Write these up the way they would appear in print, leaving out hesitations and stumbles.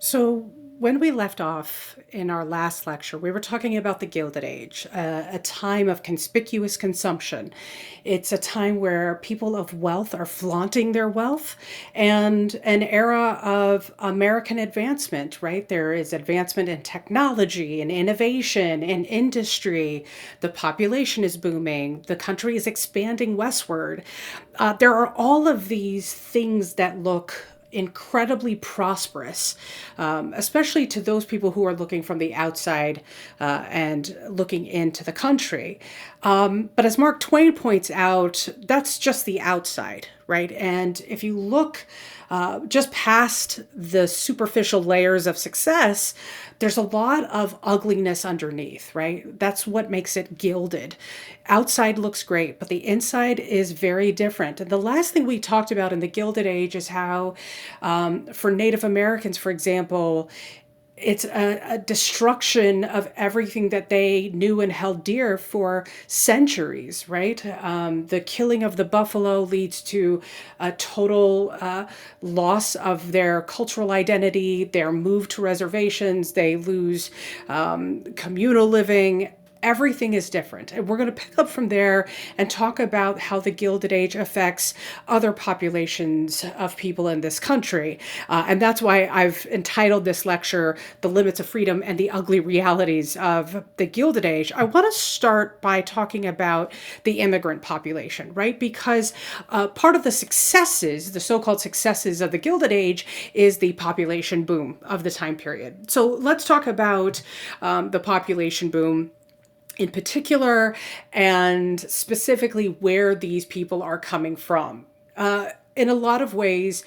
So, when we left off in our last lecture, we were talking about the Gilded Age, a time of conspicuous consumption. It's a time where people of wealth are flaunting their wealth and an era of American advancement, right? There is advancement in technology and innovation and industry. The population is booming. The country is expanding westward. There are all of these things that look incredibly prosperous, especially to those people who are looking from the outside and looking into the country. But as Mark Twain points out, that's just the outside, right? And if you look just past the superficial layers of success, there's a lot of ugliness underneath, right? That's what makes it gilded. Outside looks great, but the inside is very different. And the last thing we talked about in the Gilded Age is how, for Native Americans, for example, it's a destruction of everything that they knew and held dear for centuries, right? The killing of the buffalo leads to a total loss of their cultural identity. They're moved to reservations. They lose communal living. Everything is different. And we're going to pick up from there and talk about how the Gilded Age affects other populations of people in this country. And that's why I've entitled this lecture, The Limits of Freedom and the Ugly Realities of the Gilded Age. I want to start by talking about the immigrant population, right? Because part of the successes, the so-called successes of the Gilded Age, is the population boom of the time period. So let's talk about the population boom in particular, and specifically where these people are coming from. In a lot of ways,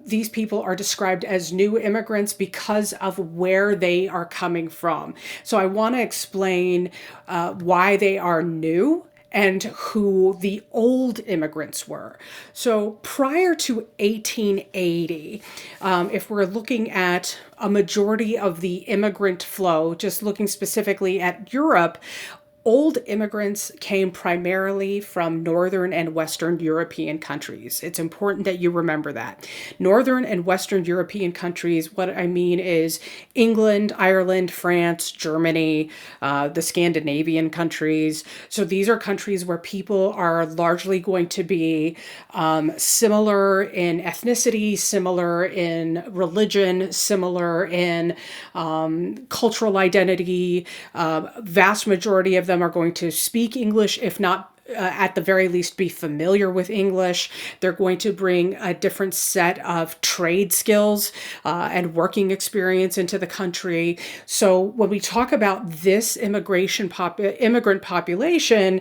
these people are described as new immigrants because of where they are coming from. So I want to explain why they are new and who the old immigrants were. So prior to 1880, if we're looking at a majority of the immigrant flow, just looking specifically at Europe, old immigrants came primarily from Northern and Western European countries. It's important that you remember that. Northern and Western European countries, what I mean is England, Ireland, France, Germany, the Scandinavian countries. So these are countries where people are largely going to be similar in ethnicity, similar in religion, similar in cultural identity. Vast majority of them are going to speak English, if not at the very least be familiar with English. They're going to bring a different set of trade skills and working experience into the country. So when we talk about this immigrant population,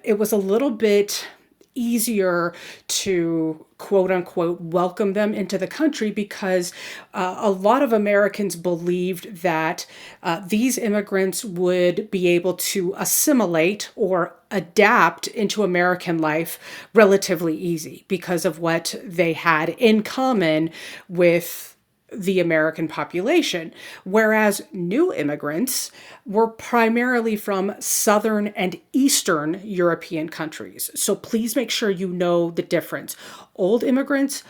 it was a little bit easier to quote unquote welcome them into the country because a lot of Americans believed that these immigrants would be able to assimilate or adapt into American life relatively easy because of what they had in common with the American population, whereas new immigrants were primarily from Southern and Eastern European countries. So please make sure you know the difference. Old immigrants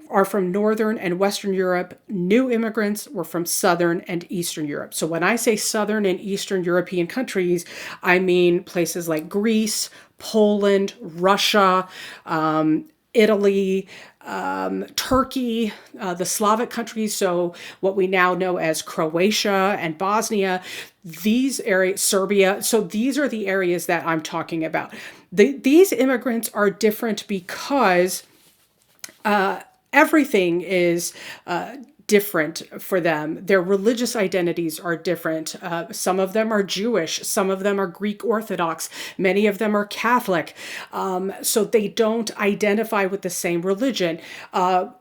are from Northern and Western Europe. New immigrants were from Southern and Eastern Europe. So when I say Southern and Eastern European countries, I mean places like Greece, Poland, Russia, Italy, Turkey, the Slavic countries, so what we now know as Croatia and Bosnia, these areas, Serbia, so these are the areas that I'm talking about. These immigrants are different because everything is different for them. Their religious identities are different. Some of them are Jewish, some of them are Greek Orthodox, many of them are Catholic. So they don't identify with the same religion.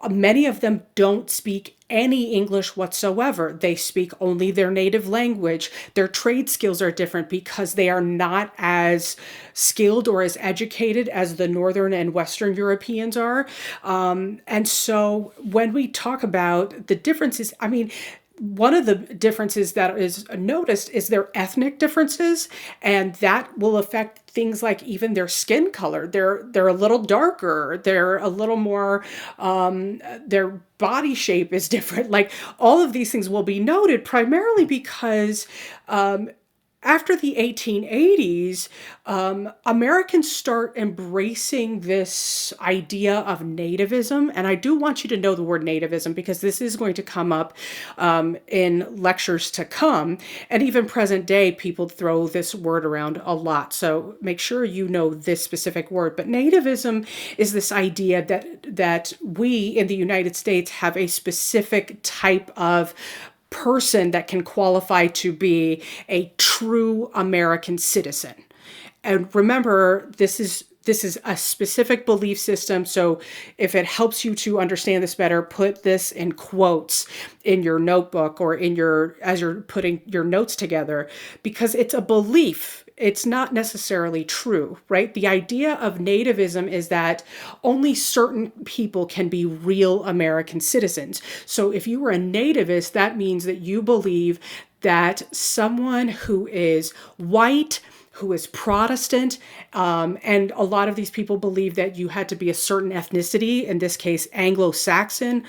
Many of them don't speak any English whatsoever. They speak only their native language. Their trade skills are different because they are not as skilled or as educated as the Northern and Western Europeans are. And so when we talk about the differences, I mean, one of the differences that is noticed is their ethnic differences, and that will affect things like even their skin color. They're a little darker, they're a little more, their body shape is different. Like all of these things will be noted primarily because after the 1880s, Americans start embracing this idea of nativism. And I do want you to know the word nativism because this is going to come up in lectures to come. And even present day, people throw this word around a lot. So make sure you know this specific word. But nativism is this idea that we in the United States have a specific type of person that can qualify to be a true American citizen. And remember, this is a specific belief system. So if it helps you to understand this better, put this in quotes in your notebook or in your as you're putting your notes together, because it's a belief. It's not necessarily true, right? The idea of nativism is that only certain people can be real American citizens. So if you were a nativist, that means that you believe that someone who is white, who is Protestant, and a lot of these people believe that you had to be a certain ethnicity, in this case, Anglo-Saxon,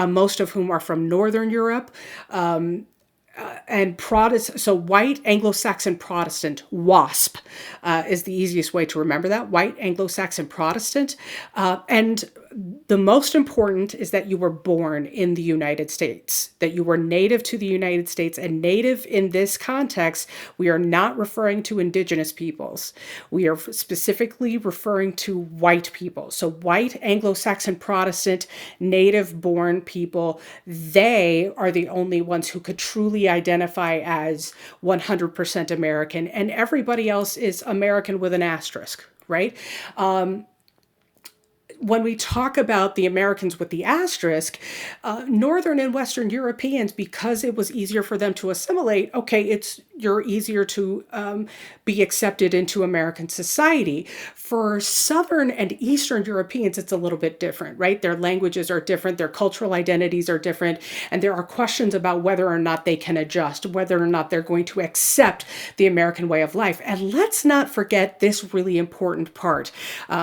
most of whom are from Northern Europe, and Protestant, so white Anglo-Saxon Protestant, WASP, is the easiest way to remember that, white Anglo-Saxon Protestant. And the most important is that you were born in the United States, that you were native to the United States. And native in this context, we are not referring to indigenous peoples. We are specifically referring to white people. So white Anglo-Saxon Protestant, native born people, they are the only ones who could truly identify as 100% American. And everybody else is American with an asterisk, right? When we talk about the Americans with the asterisk, Northern and Western Europeans, because it was easier for them to assimilate, okay, you're easier to be accepted into American society. For Southern and Eastern Europeans, it's a little bit different, right? Their languages are different, their cultural identities are different, and there are questions about whether or not they can adjust, whether or not they're going to accept the American way of life. And let's not forget this really important part,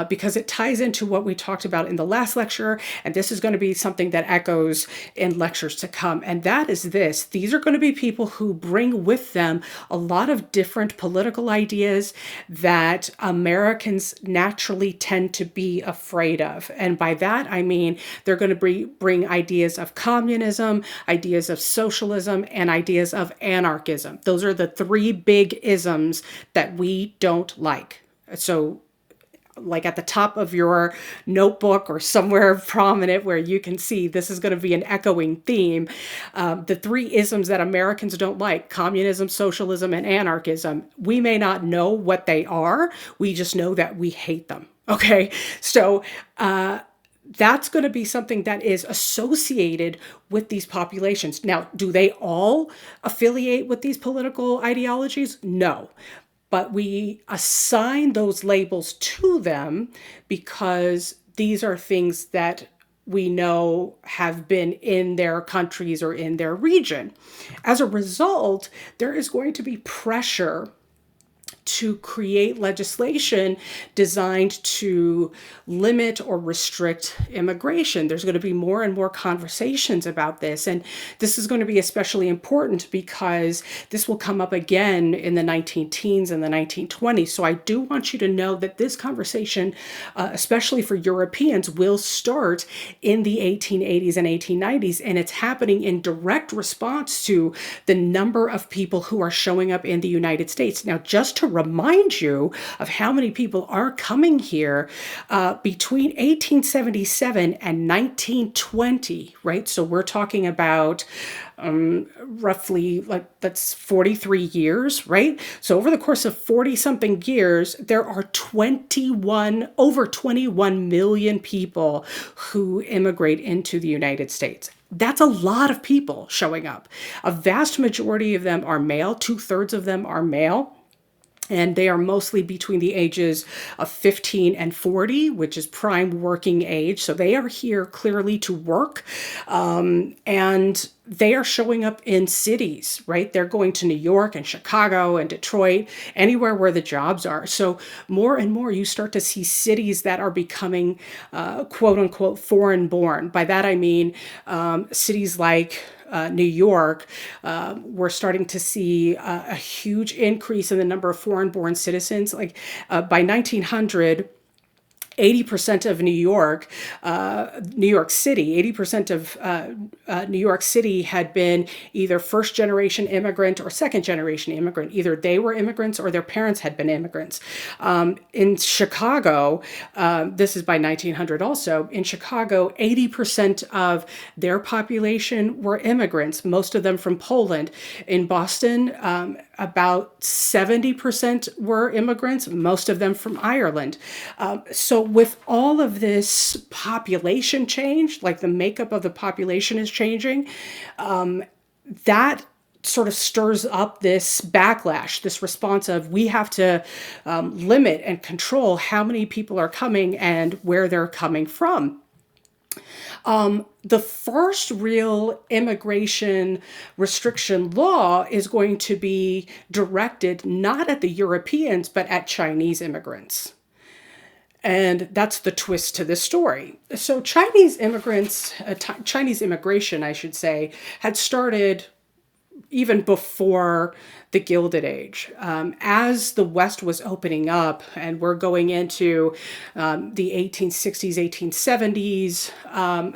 because it ties into what we talked about in the last lecture, and this is going to be something that echoes in lectures to come, and that is this. These are going to be people who bring with them a lot of different political ideas that Americans naturally tend to be afraid of. And by that, I mean they're going to bring ideas of communism, ideas of socialism, and ideas of anarchism. Those are the three big isms that we don't like. So like at the top of your notebook or somewhere prominent where you can see this is going to be an echoing theme. The three isms that Americans don't like: communism, socialism, and anarchism. We may not know what they are. We just know that we hate them. Okay. So, that's going to be something that is associated with these populations. Now, do they all affiliate with these political ideologies? No. But we assign those labels to them because these are things that we know have been in their countries or in their region. As a result, there is going to be pressure to create legislation designed to limit or restrict immigration. There's going to be more and more conversations about this. And this is going to be especially important because this will come up again in the 19-teens and the 1920s. So I do want you to know that this conversation, especially for Europeans, will start in the 1880s and 1890s. And it's happening in direct response to the number of people who are showing up in the United States. Now, just to remind you of how many people are coming here between 1877 and 1920, right? So we're talking about roughly, like, that's 43 years, right? So over the course of 40 something years, there are over 21 million people who immigrate into the United States. That's a lot of people showing up. A vast majority of them are male, 2/3 of them are male. And they are mostly between the ages of 15 and 40, which is prime working age. So they are here clearly to work. And they are showing up in cities, right? They're going to New York and Chicago and Detroit, anywhere where the jobs are. So more and more you start to see cities that are becoming quote unquote foreign born. By that I mean cities like New York, we're starting to see a huge increase in the number of foreign born citizens. Like by 1900, 80% of New York City, 80% of New York City had been either first generation immigrant or second generation immigrant. Either they were immigrants or their parents had been immigrants. In Chicago, this is by 1900 also, in Chicago, 80% of their population were immigrants, most of them from Poland. In Boston, about 70% were immigrants, most of them from Ireland. So with all of this population change, like the makeup of the population is changing, that sort of stirs up this backlash, this response of we have to limit and control how many people are coming and where they're coming from. The first real immigration restriction law is going to be directed not at the Europeans, but at Chinese immigrants. And that's the twist to this story. So Chinese immigrants, Chinese immigration, I should say, had started even before the Gilded Age. As the West was opening up and we're going into the 1860s, 1870s,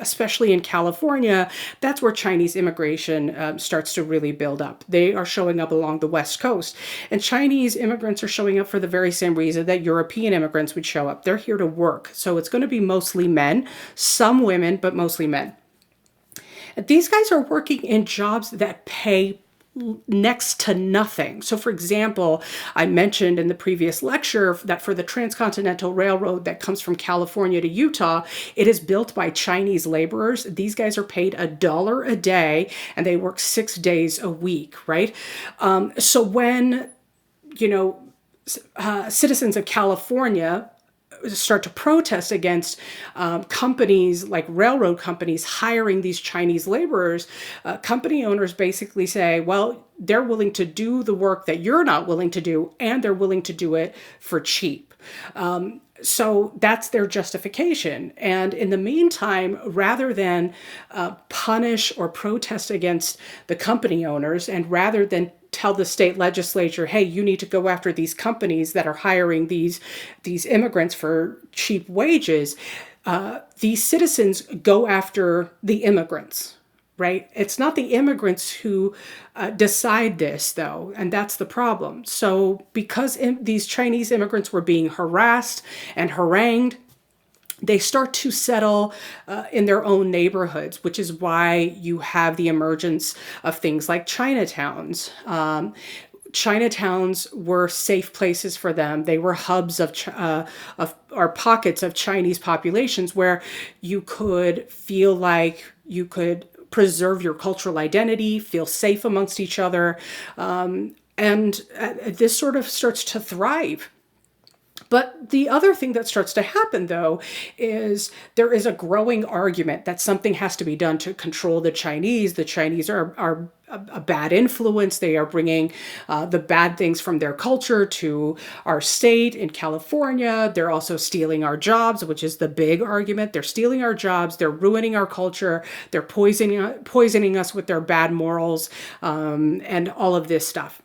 especially in California, that's where Chinese immigration starts to really build up. They are showing up along the West Coast. And Chinese immigrants are showing up for the very same reason that European immigrants would show up. They're here to work. So it's going to be mostly men, some women, but mostly men. These guys are working in jobs that pay next to nothing. So for example, I mentioned in the previous lecture that for the Transcontinental Railroad that comes from California to Utah, it is built by Chinese laborers. These guys are paid $1 a day and they work 6 days a week, right? So when, citizens of California start to protest against companies like railroad companies hiring these Chinese laborers, company owners basically say, well, they're willing to do the work that you're not willing to do, and they're willing to do it for cheap. So that's their justification. And in the meantime, rather than punish or protest against the company owners, and rather than tell the state legislature, hey, you need to go after these companies that are hiring these immigrants for cheap wages, these citizens go after the immigrants, right? It's not the immigrants who decide this, though, and that's the problem. So because these Chinese immigrants were being harassed and harangued, they start to settle in their own neighborhoods, which is why you have the emergence of things like Chinatowns. Chinatowns were safe places for them. They were hubs of or pockets of Chinese populations where you could feel like you could preserve your cultural identity, feel safe amongst each other, and this sort of starts to thrive. But the other thing that starts to happen, though, is there is a growing argument that something has to be done to control the Chinese. The Chinese are a bad influence. They are bringing the bad things from their culture to our state in California. They're also stealing our jobs, which is the big argument. They're stealing our jobs. They're ruining our culture. They're poisoning us with their bad morals and all of this stuff.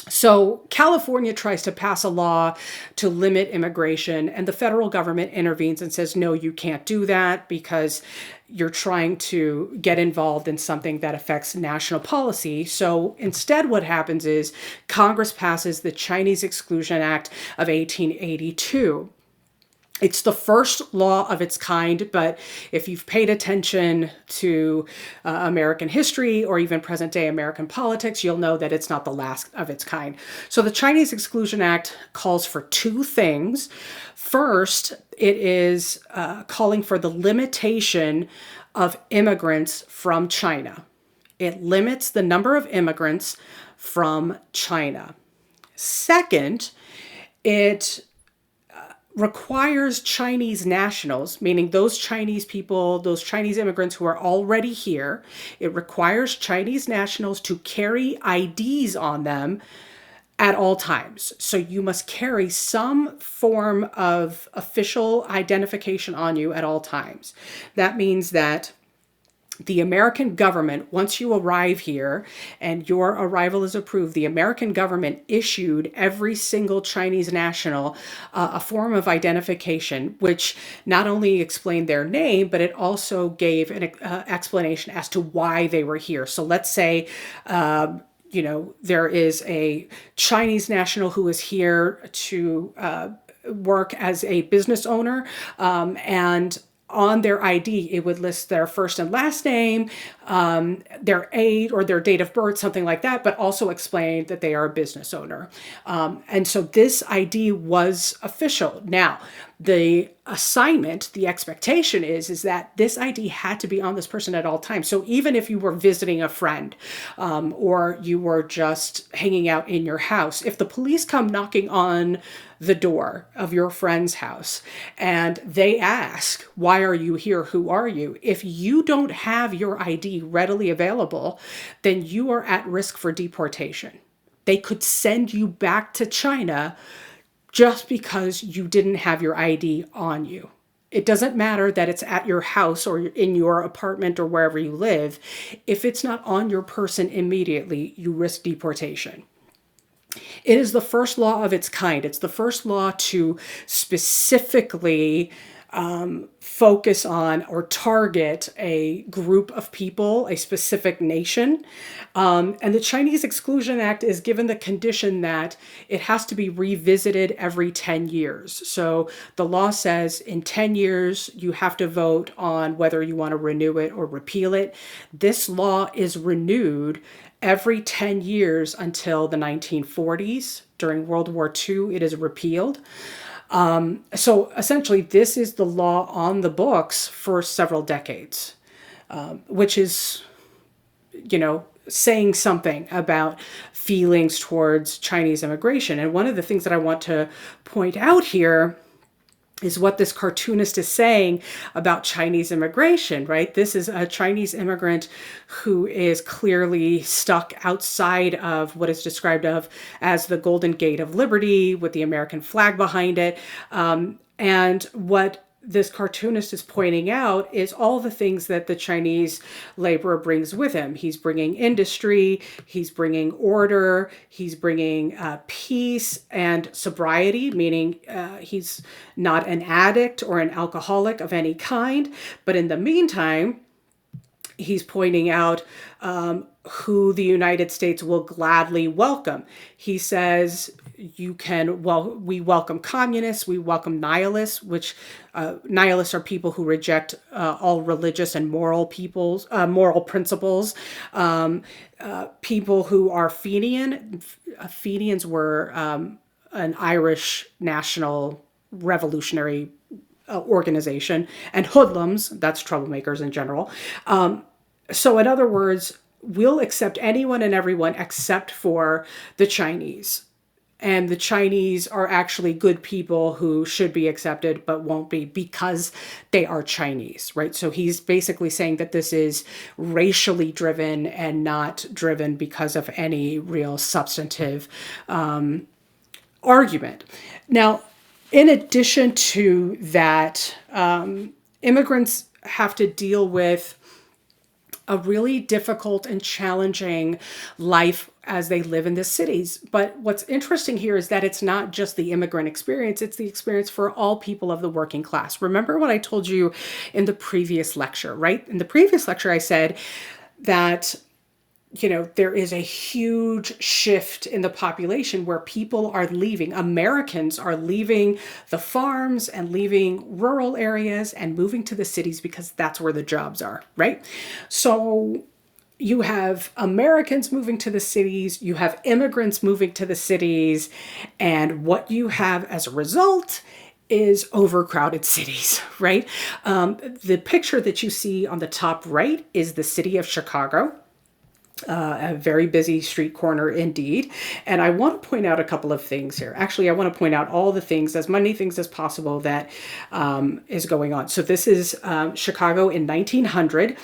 So California tries to pass a law to limit immigration, and the federal government intervenes and says, no, you can't do that because you're trying to get involved in something that affects national policy. So instead, what happens is Congress passes the Chinese Exclusion Act of 1882. It's the first law of its kind, but if you've paid attention to American history or even present day American politics, you'll know that it's not the last of its kind. So the Chinese Exclusion Act calls for two things. First, it is calling for the limitation of immigrants from China. It limits the number of immigrants from China. Second, it requires Chinese nationals, meaning those Chinese people, those Chinese immigrants who are already here, it requires Chinese nationals to carry IDs on them at all times. So you must carry some form of official identification on you at all times. That means that the American government, once you arrive here and your arrival is approved, the American government issued every single Chinese national a form of identification, which not only explained their name, but it also gave an explanation as to why they were here. So let's say, there is a Chinese national who is here to work as a business owner, and on their ID, it would list their first and last name, their age or their date of birth, something like that, but also explain that they are a business owner. And so this ID was official. Now, the assignment, the expectation is that this ID had to be on this person at all times. So even if you were visiting a friend, or you were just hanging out in your house, if the police come knocking on the door of your friend's house and they ask, why are you here? Who are you? If you don't have your ID readily available, then you are at risk for deportation. They could send you back to China just because you didn't have your ID on you. It doesn't matter that it's at your house or in your apartment or wherever you live. If it's not on your person immediately, you risk deportation. It is the first law of its kind. It's the first law to specifically focus on or target a group of people, a specific nation. And the Chinese Exclusion Act is given the condition that it has to be revisited every 10 years. So the law says in 10 years, you have to vote on whether you want to renew it or repeal it. This law is renewed every 10 years until the 1940s. During World War II, it is repealed. So essentially, this is the law on the books for several decades, which is, saying something about feelings towards Chinese immigration. And one of the things that I want to point out here is what this cartoonist is saying about Chinese immigration, right? This is a Chinese immigrant who is clearly stuck outside of what is described of as the Golden Gate of Liberty with the American flag behind it. And what this cartoonist is pointing out is all the things that the Chinese laborer brings with him. He's bringing industry, he's bringing order, he's bringing peace and sobriety, meaning he's not an addict or an alcoholic of any kind. But in the meantime, he's pointing out who the United States will gladly welcome. He says, we welcome communists, we welcome nihilists, which nihilists are people who reject all religious and moral principles. People who are Fenian. Fenians were an Irish national revolutionary organization, and hoodlums, that's troublemakers in general. So in other words, we'll accept anyone and everyone except for the Chinese. And the Chinese are actually good people who should be accepted but won't be because they are Chinese, right? So he's basically saying that this is racially driven and not driven because of any real substantive argument. Now, in addition to that, immigrants have to deal with a really difficult and challenging life as they live in the cities. But what's interesting here is that it's not just the immigrant experience, it's the experience for all people of the working class. Remember what I told you in the previous lecture, right? In the previous lecture, I said that there is a huge shift in the population where people are leaving. Americans are leaving the farms and leaving rural areas and moving to the cities because that's where the jobs are, right? So you have Americans moving to the cities, you have immigrants moving to the cities, and what you have as a result is overcrowded cities, right? The picture that you see on the top right is the city of Chicago. A very busy street corner indeed. And I want to point out a couple of things here. Actually, I want to point out all the things, as many things as possible that is going on. So this is Chicago in 1900.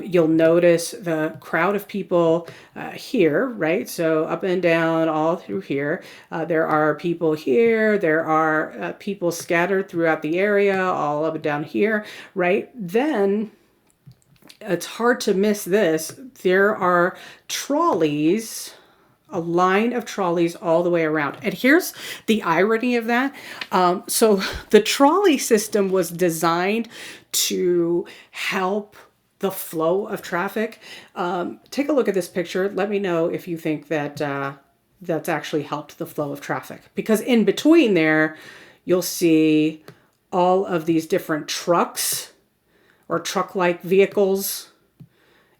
You'll notice the crowd of people here, right? So up and down all through here. There are people here. There are people scattered throughout the area, all up and down here, right? Then it's hard to miss this. There are trolleys, a line of trolleys all the way around. And here's the irony of that. So the trolley system was designed to help the flow of traffic. Take a look at this picture. Let me know if you think that that's actually helped the flow of traffic. Because in between there, you'll see all of these different trucks or truck-like vehicles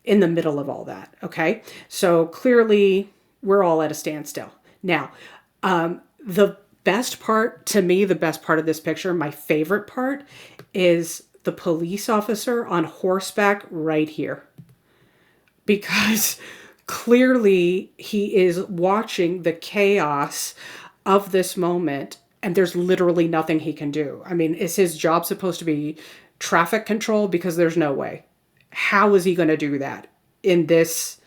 in the middle of all that. Okay, so clearly we're all at a standstill. Now, the best part to me, the best part of this picture, my favorite part, is the police officer on horseback right here, because clearly he is watching the chaos of this moment and there's literally nothing he can do. I mean, is his job supposed to be traffic control? Because there's no way. How is he going to do that in this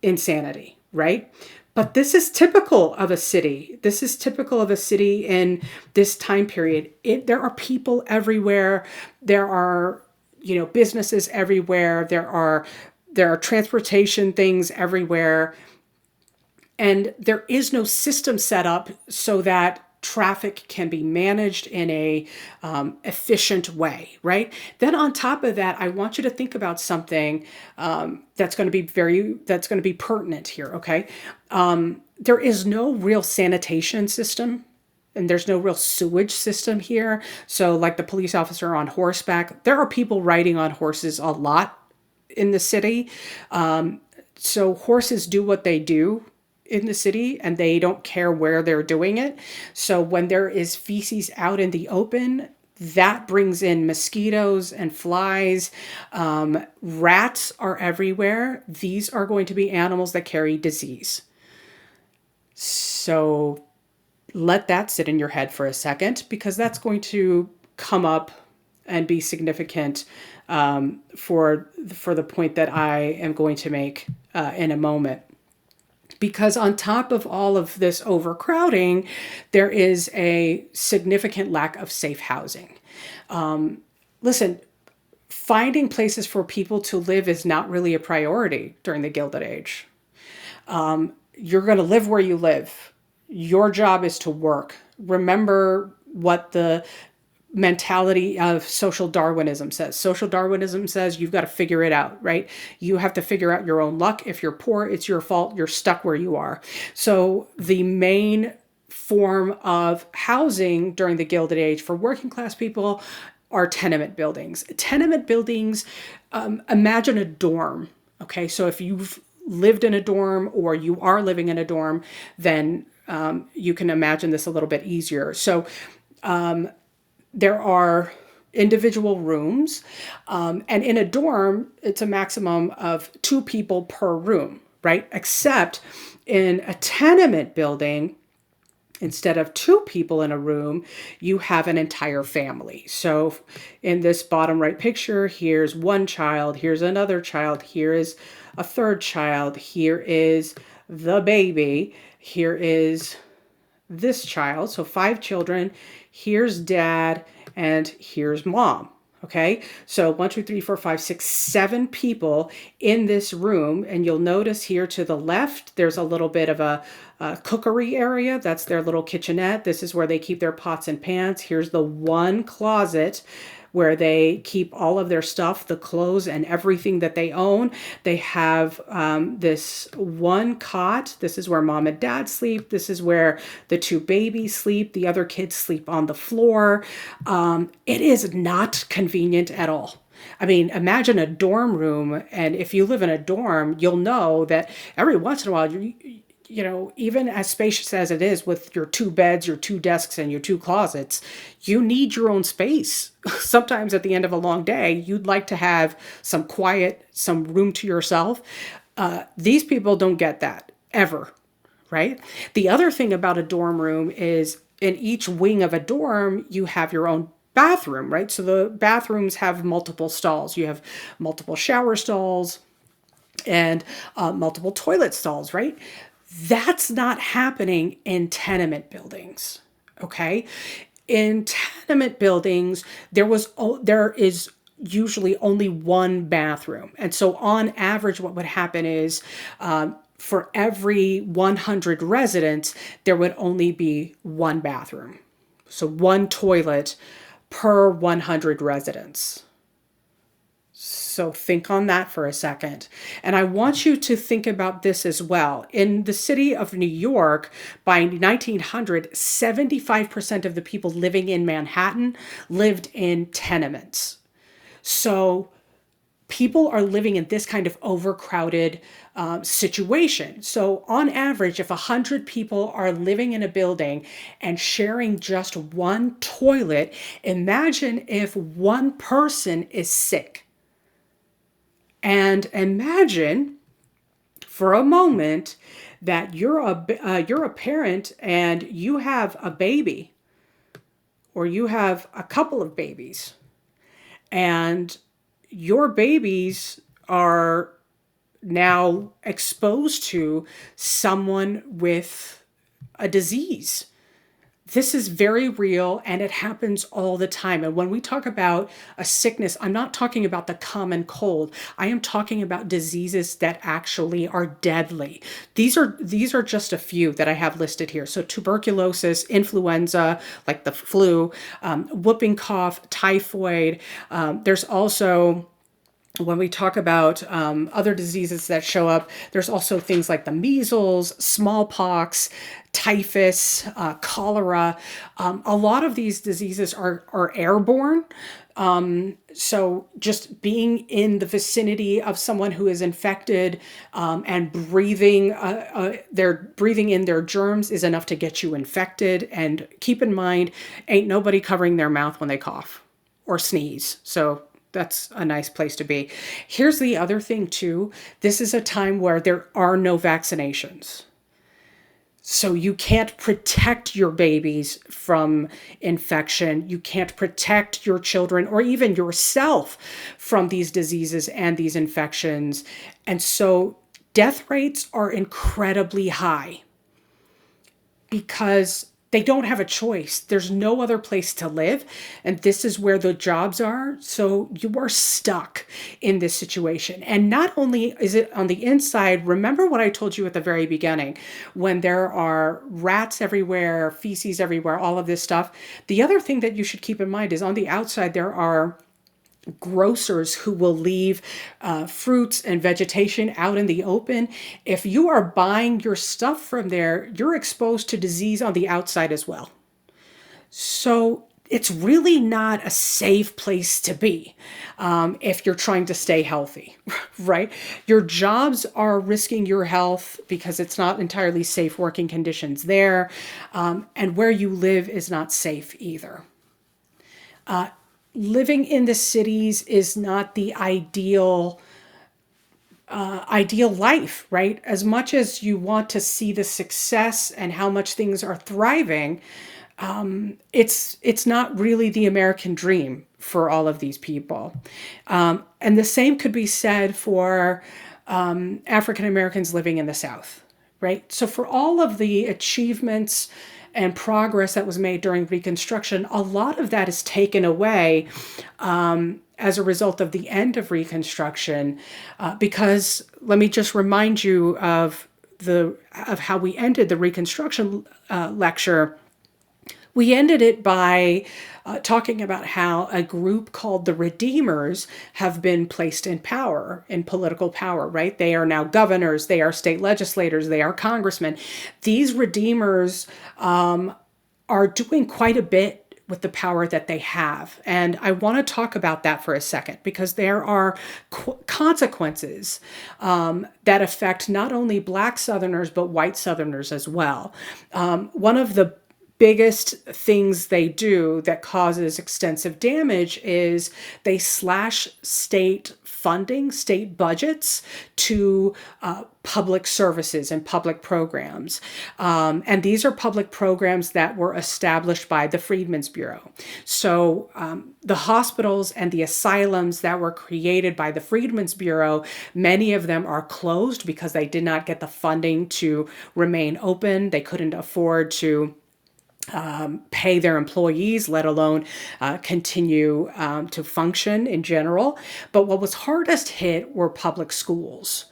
insanity, right? But this is typical of a city. This is typical of a city in this time period. There are people everywhere. There are, businesses everywhere. There are transportation things everywhere. And there is no system set up so that traffic can be managed in a efficient way, right? Then on top of that, I want you to think about something that's going to be pertinent here. Okay, there is no real sanitation system. And there's no real sewage system here. So like the police officer on horseback, there are people riding on horses a lot in the city. So horses do what they do in the city and they don't care where they're doing it. So when there is feces out in the open, that brings in mosquitoes and flies. Rats are everywhere. These are going to be animals that carry disease. So let that sit in your head for a second, because that's going to come up and be significant for the point that I am going to make in a moment. Because on top of all of this overcrowding, there is a significant lack of safe housing. Listen, finding places for people to live is not really a priority during the Gilded Age. You're going to live where you live. Your job is to work. Remember what the mentality of social Darwinism says. Social Darwinism says you've got to figure it out, right? You have to figure out your own luck. If you're poor, it's your fault. You're stuck where you are. So the main form of housing during the Gilded Age for working class people are tenement buildings. Tenement buildings, imagine a dorm. Okay, so if you've lived in a dorm or you are living in a dorm, then you can imagine this a little bit easier. So there are individual rooms, and in a dorm, it's a maximum of 2 people per room, right? Except in a tenement building, instead of 2 people in a room, you have an entire family. So in this bottom right picture, here's one child, here's another child, here is a third child, here is the baby, here is this child, so 5 children, here's dad, and here's mom. Okay, so 1, 2, 3, 4, 5, 6, 7 people in this room, and you'll notice here to the left, there's a little bit of a cookery area. That's their little kitchenette. This is where they keep their pots and pans. Here's the one closet where they keep all of their stuff, the clothes and everything that they own. They have this one cot. This is where mom and dad sleep. This is where the 2 babies sleep. The other kids sleep on the floor. It is not convenient at all. I mean, imagine a dorm room, and if you live in a dorm, you'll know that every once in a while, even as spacious as it is with your 2 beds, your 2 desks, and your 2 closets, you need your own space. Sometimes at the end of a long day, you'd like to have some quiet, some room to yourself. These people don't get that ever, right? The other thing about a dorm room is in each wing of a dorm, you have your own bathroom, right? So the bathrooms have multiple stalls. You have multiple shower stalls and multiple toilet stalls, right? That's not happening in tenement buildings, okay? In tenement buildings, there is usually only one bathroom. And so on average, what would happen is for every 100 residents, there would only be one bathroom. So one toilet per 100 residents. So think on that for a second. And I want you to think about this as well. In the city of New York, by 1900, 75% of the people living in Manhattan lived in tenements. So people are living in this kind of overcrowded situation. So on average, if 100 people are living in a building and sharing just one toilet, imagine if one person is sick. And imagine for a moment that you're a parent and you have a baby or you have a couple of babies and your babies are now exposed to someone with a disease. This is very real and it happens all the time. And when we talk about a sickness, I'm not talking about the common cold. I am talking about diseases that actually are deadly. These are just a few that I have listed here. So tuberculosis, influenza, like the flu, whooping cough, typhoid. There's also when we talk about other diseases that show up, there's also things like the measles, smallpox, typhus, cholera. A lot of these diseases are airborne. So just being in the vicinity of someone who is infected and they're breathing in their germs is enough to get you infected. And keep in mind, ain't nobody covering their mouth when they cough or sneeze. So that's a nice place to be. Here's the other thing too. This is a time where there are no vaccinations. So you can't protect your babies from infection. You can't protect your children or even yourself from these diseases and these infections. And so death rates are incredibly high because they don't have a choice. There's no other place to live. And this is where the jobs are. So you are stuck in this situation. And not only is it on the inside, remember what I told you at the very beginning, when there are rats everywhere, feces everywhere, all of this stuff. The other thing that you should keep in mind is on the outside, there are grocers who will leave fruits and vegetation out in the open. If you are buying your stuff from there, you're exposed to disease on the outside as well. So it's really not a safe place to be if you're trying to stay healthy, right? Your jobs are risking your health because it's not entirely safe working conditions there. And where you live is not safe either. Living in the cities is not the ideal life, right? As much as you want to see the success and how much things are thriving, it's not really the American dream for all of these people. And the same could be said for African Americans living in the South, right? So for all of the achievements and progress that was made during Reconstruction, a lot of that is taken away as a result of the end of Reconstruction. Because let me just remind you of how we ended the Reconstruction lecture. We ended it by talking about how a group called the Redeemers have been placed in power, in political power, right? They are now governors, they are state legislators, they are congressmen. These Redeemers are doing quite a bit with the power that they have. And I want to talk about that for a second because there are consequences that affect not only Black Southerners, but white Southerners as well. One of the biggest things they do that causes extensive damage is they slash state funding, state budgets to public services and public programs. And these are public programs that were established by the Freedmen's Bureau. So the hospitals and the asylums that were created by the Freedmen's Bureau, many of them are closed because they did not get the funding to remain open. They couldn't afford to pay their employees, let alone continue to function in general. But what was hardest hit were public schools.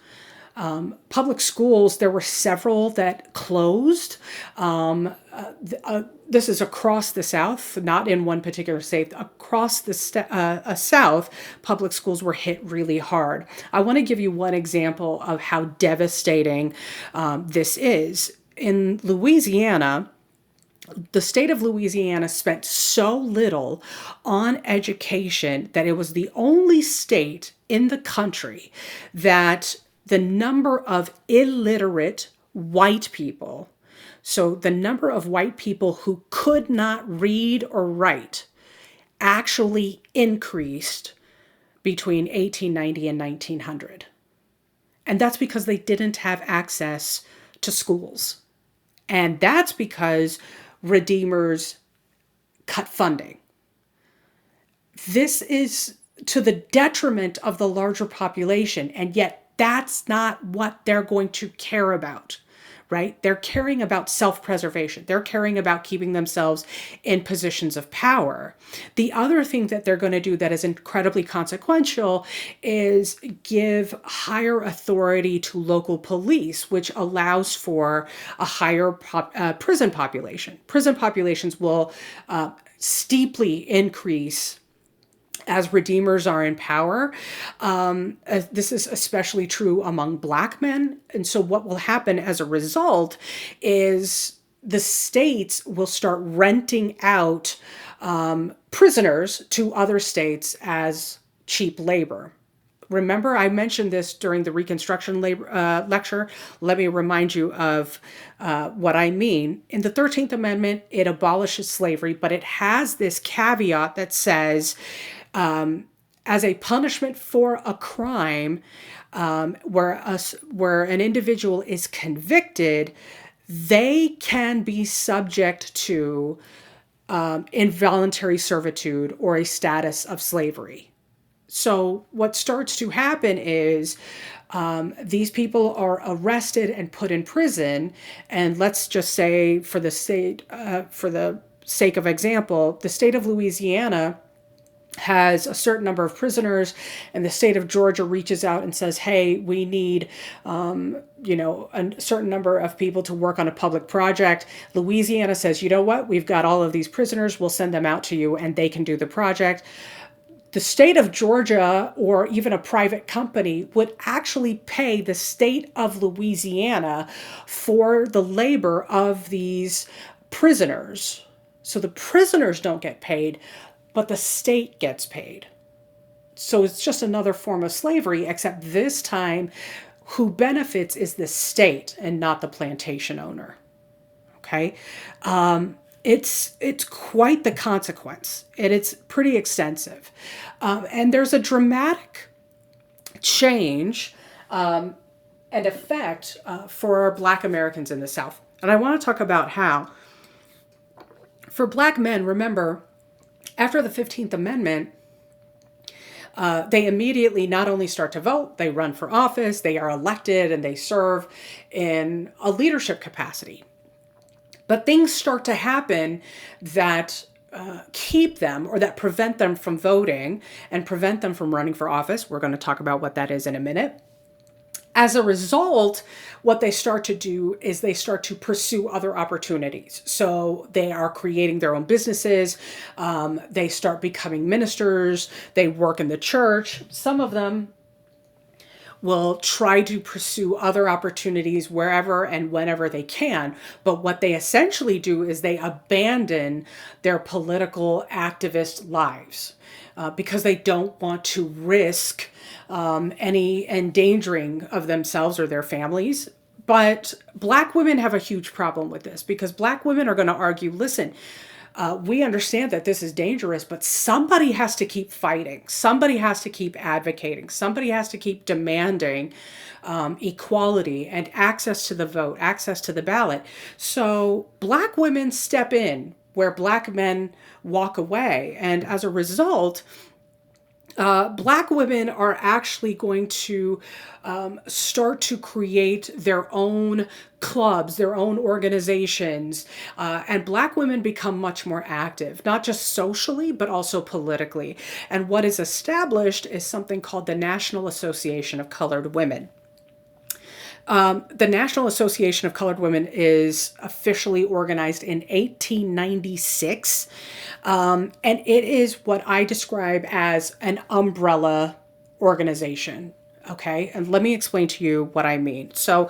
Public schools, there were several that closed. This is across the South, not in one particular state. Across the South, public schools were hit really hard. I want to give you one example of how devastating this is. In Louisiana, the state of Louisiana spent so little on education that it was the only state in the country that the number of illiterate white people, so the number of white people who could not read or write, actually increased between 1890 and 1900. And that's because they didn't have access to schools. And that's because Redeemers cut funding. This is to the detriment of the larger population, and yet that's not what they're going to care about, right? They're caring about self-preservation. They're caring about keeping themselves in positions of power. The other thing that they're going to do that is incredibly consequential is give higher authority to local police, which allows for a higher prison population. Prison populations will steeply increase as Redeemers are in power. This is especially true among Black men. And so what will happen as a result is the states will start renting out prisoners to other states as cheap labor. Remember, I mentioned this during the Reconstruction lecture. Let me remind you of what I mean. In the 13th Amendment, it abolishes slavery, but it has this caveat that says, as a punishment for a crime where an individual is convicted, they can be subject to involuntary servitude or a status of slavery. So what starts to happen is these people are arrested and put in prison. And let's just say, for the sake of example, the state of Louisiana has a certain number of prisoners, and the state of Georgia reaches out and says, hey, we need, a certain number of people to work on a public project. Louisiana says, you know what? We've got all of these prisoners. We'll send them out to you and they can do the project. The state of Georgia or even a private company would actually pay the state of Louisiana for the labor of these prisoners. So the prisoners don't get paid, but the state gets paid. So it's just another form of slavery, except this time who benefits is the state and not the plantation owner. Okay? It's quite the consequence, and it's pretty extensive. And there's a dramatic change and effect for Black Americans in the South. And I want to talk about how, for Black men, remember, after the 15th Amendment, they immediately not only start to vote, they run for office, they are elected, and they serve in a leadership capacity. But things start to happen that keep them or that prevent them from voting and prevent them from running for office. We're going to talk about what that is in a minute. As a result, what they start to do is they start to pursue other opportunities. So they are creating their own businesses. They start becoming ministers. They work in the church. Some of them will try to pursue other opportunities wherever and whenever they can. But what they essentially do is they abandon their political activist lives because they don't want to risk any endangering of themselves or their families But black women have a huge problem with this because black women are going to argue, listen, we understand that this is dangerous, but somebody has to keep fighting. Somebody has to keep advocating. Somebody has to keep demanding equality and access to the vote, access to the ballot. So black women step in where black men walk away. And as a result, black women are actually going to start to create their own clubs, their own organizations, and black women become much more active, not just socially, but also politically. And what is established is something called the National Association of Colored Women. The National Association of Colored Women is officially organized in 1896. And it is what I describe as an umbrella organization. Okay. And let me explain to you what I mean. So,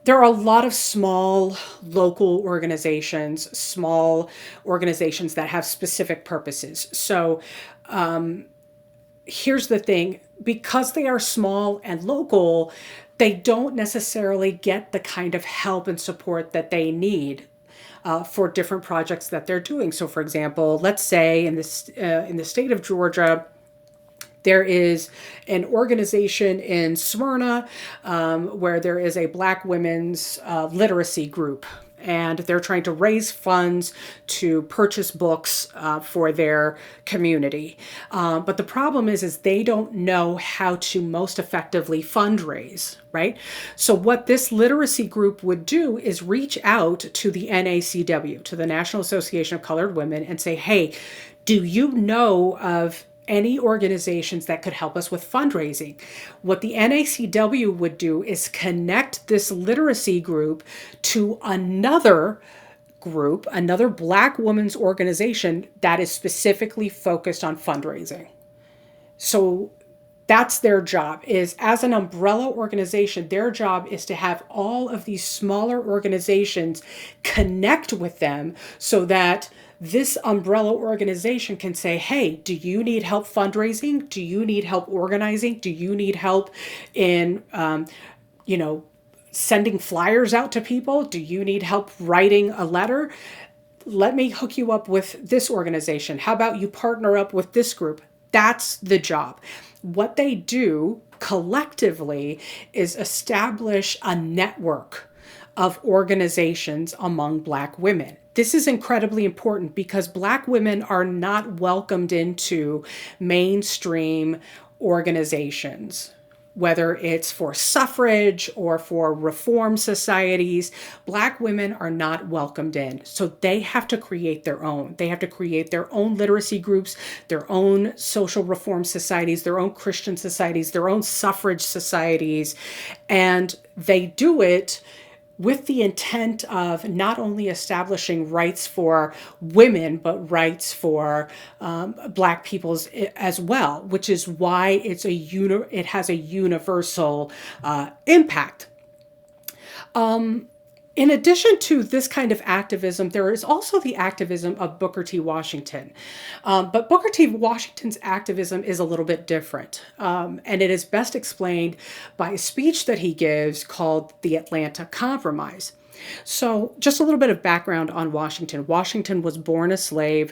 there are a lot of small local organizations that have specific purposes. So, here's the thing, because they are small and local, they don't necessarily get the kind of help and support that they need for different projects that they're doing. So, for example, let's say in the state of Georgia, there is an organization in Smyrna where there is a Black women's literacy group. And they're trying to raise funds to purchase books for their community. But the problem is they don't know how to most effectively fundraise, right? So what this literacy group would do is reach out to the NACW, to the National Association of Colored Women, and say, hey, do you know of any organizations that could help us with fundraising? What the NACW would do is connect this literacy group to another group, another Black women's organization that is specifically focused on fundraising. So that's their job, is as an umbrella organization, their job is to have all of these smaller organizations connect with them so that this umbrella organization can say, hey, do you need help fundraising? Do you need help organizing? Do you need help in, you know, sending flyers out to people? Do you need help writing a letter? Let me hook you up with this organization. How about you partner up with this group? That's the job. What they do collectively is establish a network of organizations among Black women. This is incredibly important because Black women are not welcomed into mainstream organizations, whether it's for suffrage or for reform societies. Black women are not welcomed in. So they have to create their own. They have to create their own literacy groups, their own social reform societies, their own Christian societies, their own suffrage societies. And they do it with the intent of not only establishing rights for women, but rights for Black peoples as well, which is why it has a universal impact. In addition to this kind of activism, there is also the activism of Booker T. Washington. But Booker T. Washington's activism is a little bit different. And it is best explained by a speech that he gives called the Atlanta Compromise. So, just a little bit of background on Washington. Washington was born a slave,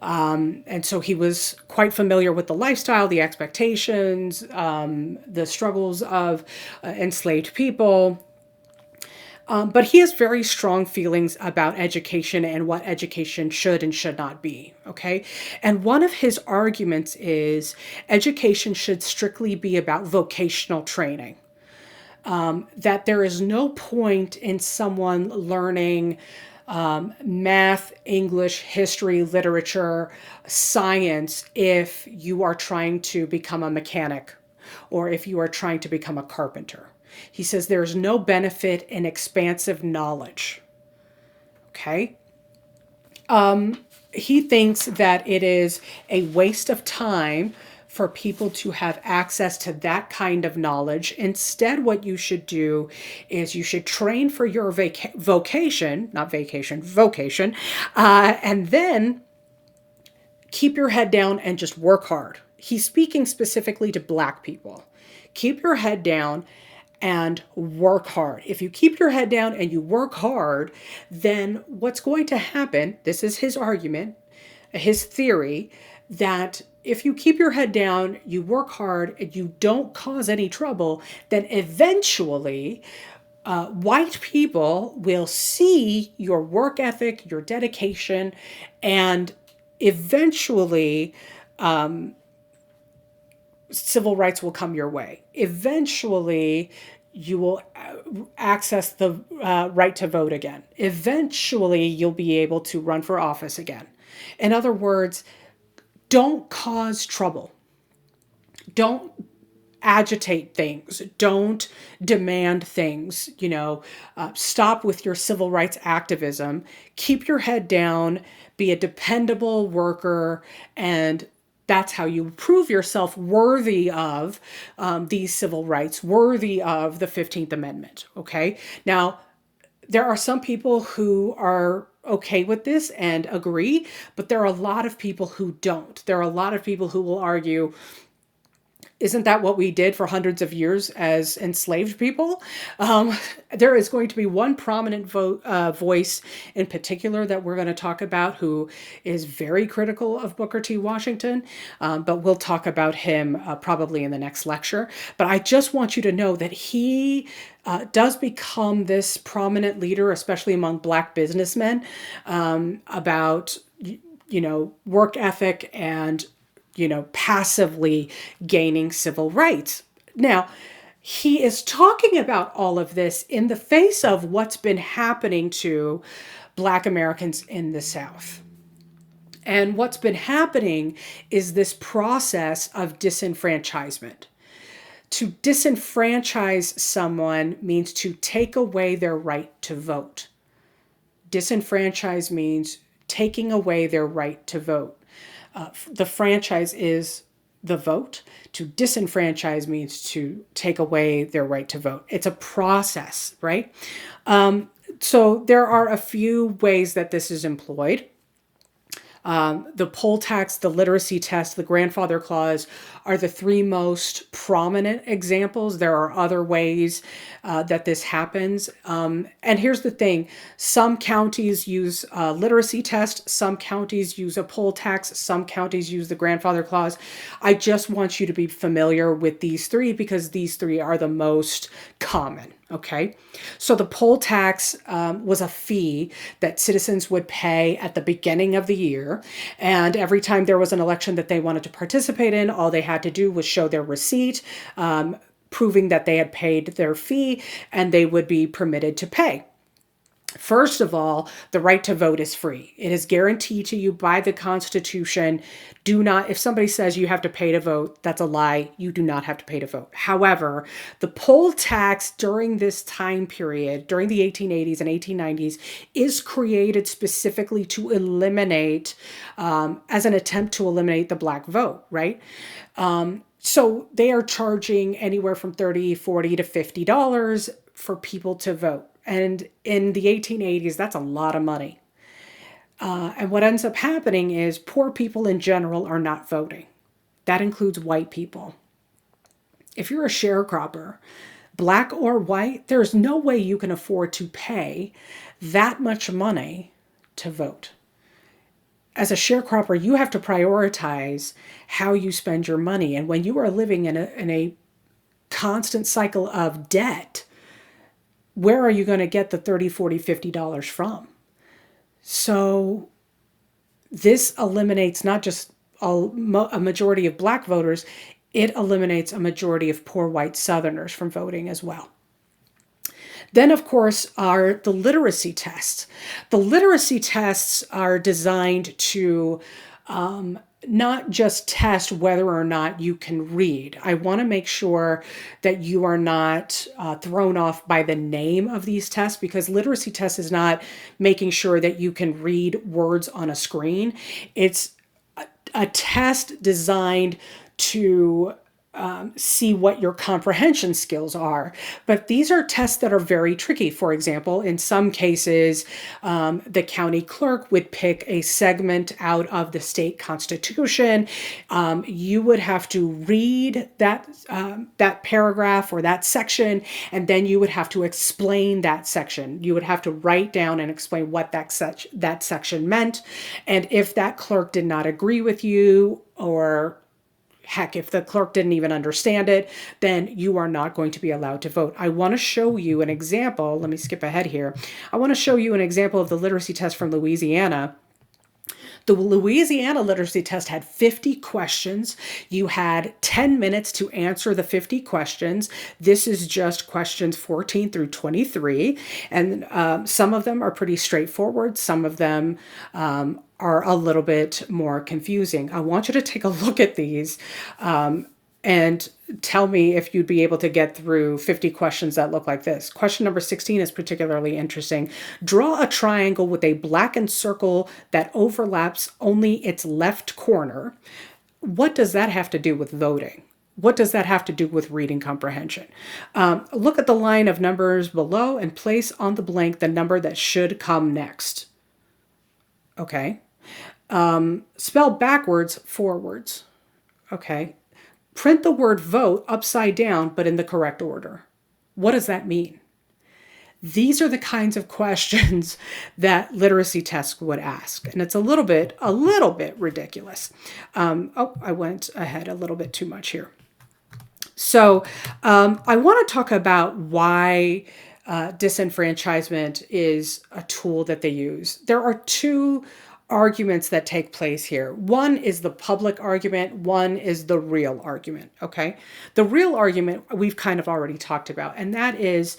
and so he was quite familiar with the lifestyle, the expectations, the struggles of enslaved people. But he has very strong feelings about education and what education should and should not be. Okay. And one of his arguments is education should strictly be about vocational training. That there is no point in someone learning math, English, history, literature, science if you are trying to become a mechanic or if you are trying to become a carpenter. He says there's no benefit in expansive knowledge. Okay? He thinks that it is a waste of time for people to have access to that kind of knowledge. Instead, what you should do is you should train for your vocation, not vacation, vocation, and then keep your head down and just work hard. He's speaking specifically to Black people. Keep your head down and work hard. If you keep your head down and you work hard, then what's going to happen, this is his argument, his theory, that if you keep your head down, you work hard, and you don't cause any trouble, then eventually white people will see your work ethic, your dedication, and eventually civil rights will come your way. Eventually, you will access the right to vote again. Eventually, you'll be able to run for office again. In other words, don't cause trouble. Don't agitate things. Don't demand things. Stop with your civil rights activism. Keep your head down. Be a dependable worker, and that's how you prove yourself worthy of these civil rights, worthy of the 15th Amendment. Okay. Now, there are some people who are okay with this and agree, but there are a lot of people who don't. There are a lot of people who will argue, isn't that what we did for hundreds of years as enslaved people? There is going to be one prominent voice in particular that we're going to talk about who is very critical of Booker T. Washington, but we'll talk about him probably in the next lecture. But I just want you to know that he does become this prominent leader, especially among Black businessmen, about work ethic and passively gaining civil rights. Now, he is talking about all of this in the face of what's been happening to Black Americans in the South. And what's been happening is this process of disenfranchisement. To disenfranchise someone means to take away their right to vote. Disenfranchise means taking away their right to vote. The franchise is the vote. To disenfranchise means to take away their right to vote. It's a process, right? So there are a few ways that this is employed. The poll tax, the literacy test, the grandfather clause are the three most prominent examples. There are other ways that this happens. And here's the thing. Some counties use a literacy test. Some counties use a poll tax. Some counties use the grandfather clause. I just want you to be familiar with these three because these three are the most common. Okay, so the poll tax was a fee that citizens would pay at the beginning of the year. And every time there was an election that they wanted to participate in, all they had to do was show their receipt, proving that they had paid their fee, and they would be permitted to pay. First of all, the right to vote is free. It is guaranteed to you by the Constitution. If somebody says you have to pay to vote, that's a lie. You do not have to pay to vote. However, the poll tax during this time period, during the 1880s and 1890s, is created specifically to eliminate, as an attempt to eliminate the Black vote, right? So they are charging anywhere from $30, $40 to $50 for people to vote. And in the 1880s, that's a lot of money. And what ends up happening is poor people in general are not voting. That includes white people. If you're a sharecropper, Black or white, there's no way you can afford to pay that much money to vote. As a sharecropper, you have to prioritize how you spend your money. And when you are living in a constant cycle of debt, where are you going to get the $30, $40, $50 from? So this eliminates not just a majority of Black voters, it eliminates a majority of poor white Southerners from voting as well. Then, of course, are the literacy tests. The literacy tests are designed to not just test whether or not you can read. I want to make sure that you are not thrown off by the name of these tests, because literacy test is not making sure that you can read words on a screen. It's a test designed to see what your comprehension skills are. But these are tests that are very tricky. For example, in some cases, the county clerk would pick a segment out of the state constitution. You would have to read that paragraph or that section, and then you would have to explain that section. You would have to write down and explain what that section meant. And if that clerk did not agree with you, or heck, if the clerk didn't even understand it, then you are not going to be allowed to vote. I want to show you an example. Let me skip ahead here. I want to show you an example of the literacy test from Louisiana. The Louisiana literacy test had 50 questions. You had 10 minutes to answer the 50 questions. This is just questions 14 through 23. And some of them are pretty straightforward. Some of them are a little bit more confusing. I want you to take a look at these and tell me if you'd be able to get through 50 questions that look like this. Question number 16 is particularly interesting. Draw a triangle with a blackened circle that overlaps only its left corner. What does that have to do with voting? What does that have to do with reading comprehension? Look at the line of numbers below and place on the blank the number that should come next. Okay. Spell backwards, forwards. Okay. Print the word vote upside down, but in the correct order. What does that mean? These are the kinds of questions that literacy tests would ask. And it's a little bit ridiculous. I went ahead a little bit too much here. So I want to talk about why disenfranchisement is a tool that they use. There are two arguments that take place here. One is the public argument, one is the real argument, okay? The real argument we've kind of already talked about, and that is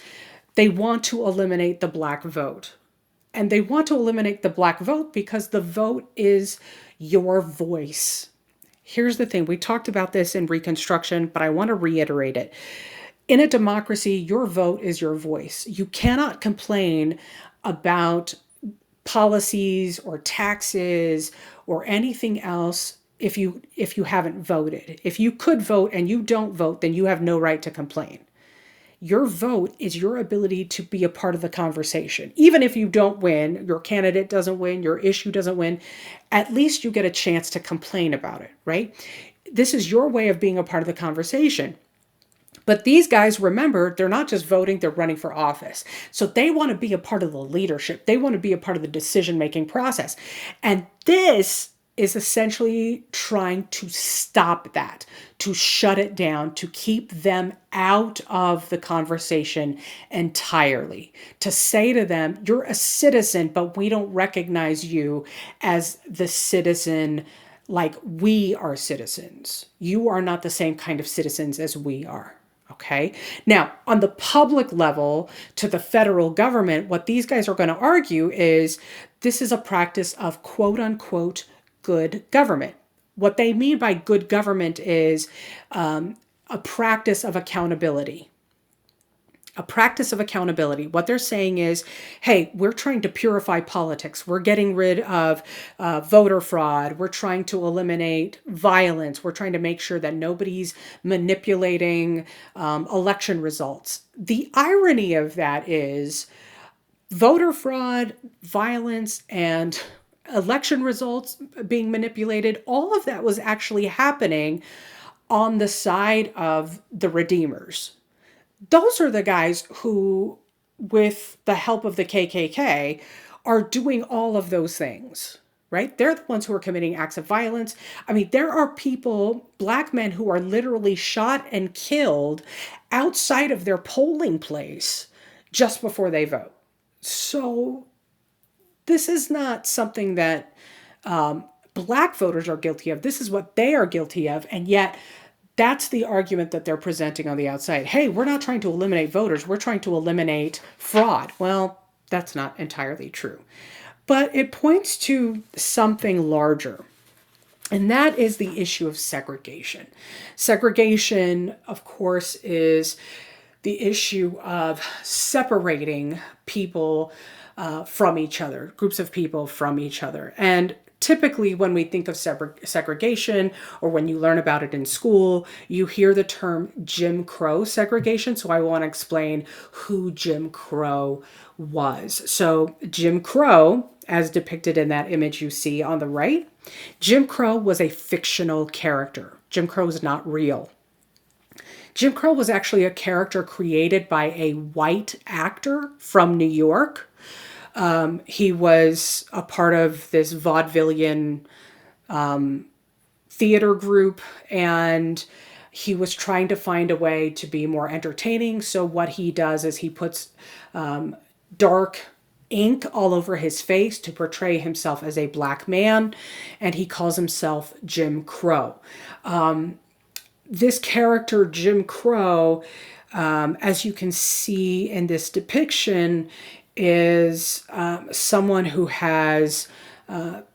they want to eliminate the black vote. And they want to eliminate the black vote because the vote is your voice. Here's the thing, we talked about this in Reconstruction, but I want to reiterate it. In a democracy, your vote is your voice. You cannot complain about policies or taxes or anything else if you haven't voted. If you could vote and you don't vote, then you have no right to complain. Your vote is your ability to be a part of the conversation. Even if you don't win, your candidate doesn't win, your issue doesn't win, at least you get a chance to complain about it, right? This is your way of being a part of the conversation. But these guys, remember, they're not just voting, they're running for office. So they want to be a part of the leadership. They want to be a part of the decision-making process. And this is essentially trying to stop that, to shut it down, to keep them out of the conversation entirely. To say to them, you're a citizen, but we don't recognize you as the citizen like we are citizens. You are not the same kind of citizens as we are. Okay. Now, on the public level to the federal government, what these guys are going to argue is this is a practice of quote unquote good government. What they mean by good government is a practice of accountability. A practice of accountability. What they're saying is, hey, we're trying to purify politics. We're getting rid of voter fraud. We're trying to eliminate violence. We're trying to make sure that nobody's manipulating election results. The irony of that is voter fraud, violence, and election results being manipulated, all of that was actually happening on the side of the Redeemers. Those are the guys who, with the help of the KKK, are doing all of those things, right? They're the ones who are committing acts of violence. I mean, there are people, black men, who are literally shot and killed outside of their polling place just before they vote. So this is not something that black voters are guilty of. This is what they are guilty of. And yet, that's the argument that they're presenting on the outside. Hey, we're not trying to eliminate voters. We're trying to eliminate fraud. Well, that's not entirely true. But it points to something larger. And that is the issue of segregation. Segregation, of course, is the issue of separating people from each other, groups of people from each other. And Typically, when we think of segregation, or when you learn about it in school, you hear the term Jim Crow segregation. So I want to explain who Jim Crow was. So Jim Crow, as depicted in that image you see on the right, Jim Crow was a fictional character. Jim Crow is not real. Jim Crow was actually a character created by a white actor from New York. He was a part of this vaudevillian theater group, and he was trying to find a way to be more entertaining. So what he does is he puts dark ink all over his face to portray himself as a black man, and he calls himself Jim Crow. This character, Jim Crow, as you can see in this depiction, is someone who has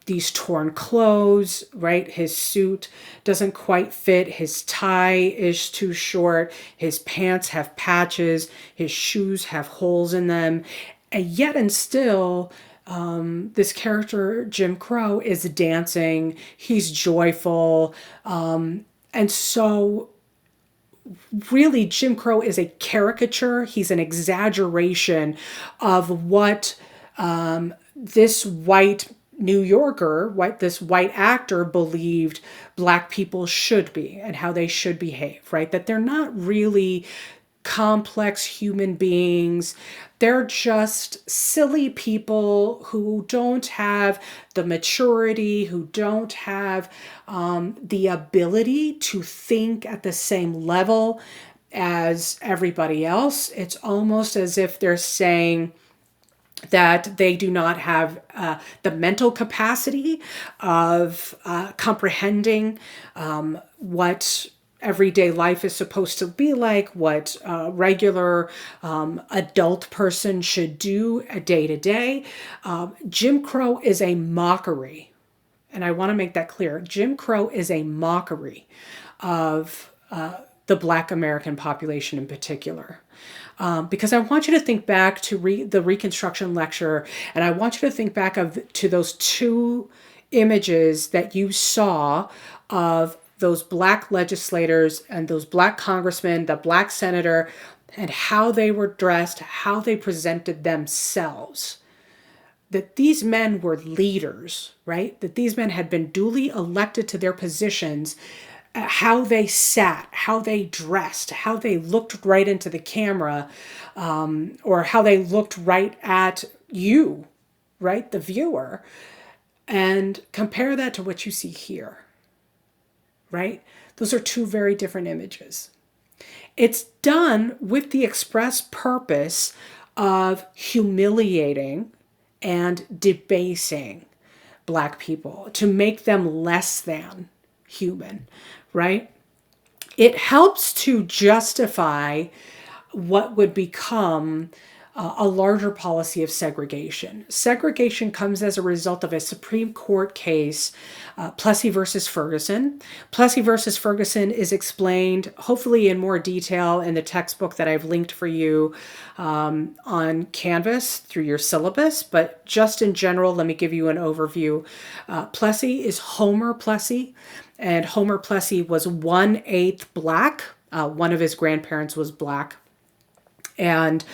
these torn clothes, right? His suit doesn't quite fit. His tie is too short. His pants have patches. His shoes have holes in them. And yet and still, this character, Jim Crow, is dancing. He's joyful. And so really, Jim Crow is a caricature. He's an exaggeration of what this white New Yorker, this white actor believed black people should be and how they should behave, right? That they're not really complex human beings. They're just silly people who don't have the maturity, who don't have the ability to think at the same level as everybody else. It's almost as if they're saying that they do not have the mental capacity of comprehending what everyday life is supposed to be like, what a regular adult person should do day to day. Jim Crow is a mockery. And I want to make that clear. Jim Crow is a mockery of the Black American population in particular. Because I want you to think back to the Reconstruction lecture, and I want you to think back to those two images that you saw of those black legislators and those black congressmen, the black senator, and how they were dressed, how they presented themselves. That these men were leaders, right? That these men had been duly elected to their positions. How they sat, how they dressed, how they looked right into the camera, or how they looked right at you, right, the viewer, and compare that to what you see here, right? Those are two very different images. It's done with the express purpose of humiliating and debasing Black people, to make them less than human, right? It helps to justify what would become a larger policy of segregation. Segregation comes as a result of a Supreme Court case, Plessy versus Ferguson. Plessy versus Ferguson is explained, hopefully in more detail, in the textbook that I've linked for you on Canvas through your syllabus. But just in general, let me give you an overview. Plessy is Homer Plessy, and Homer Plessy was 1/8 Black. One of his grandparents was Black. And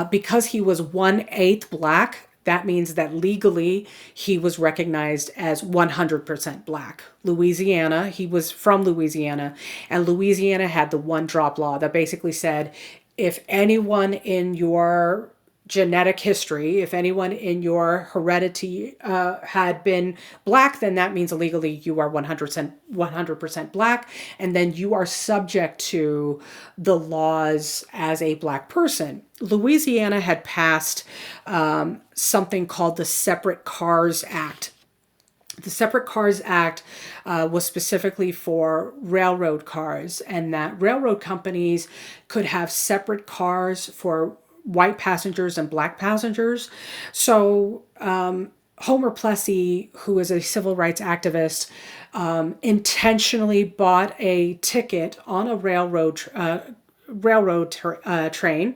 because he was 1/8 Black, that means that legally he was recognized as 100% Black. Louisiana, he was from Louisiana, and Louisiana had the one drop law that basically said if anyone in your genetic history, if anyone in your heredity had been Black, then that means legally you are 100% Black, and then you are subject to the laws as a Black person. Louisiana had passed something called the Separate Cars Act. The Separate Cars Act was specifically for railroad cars, and that railroad companies could have separate cars for white passengers and Black passengers. So Homer Plessy, who is a civil rights activist, intentionally bought a ticket on a railroad train,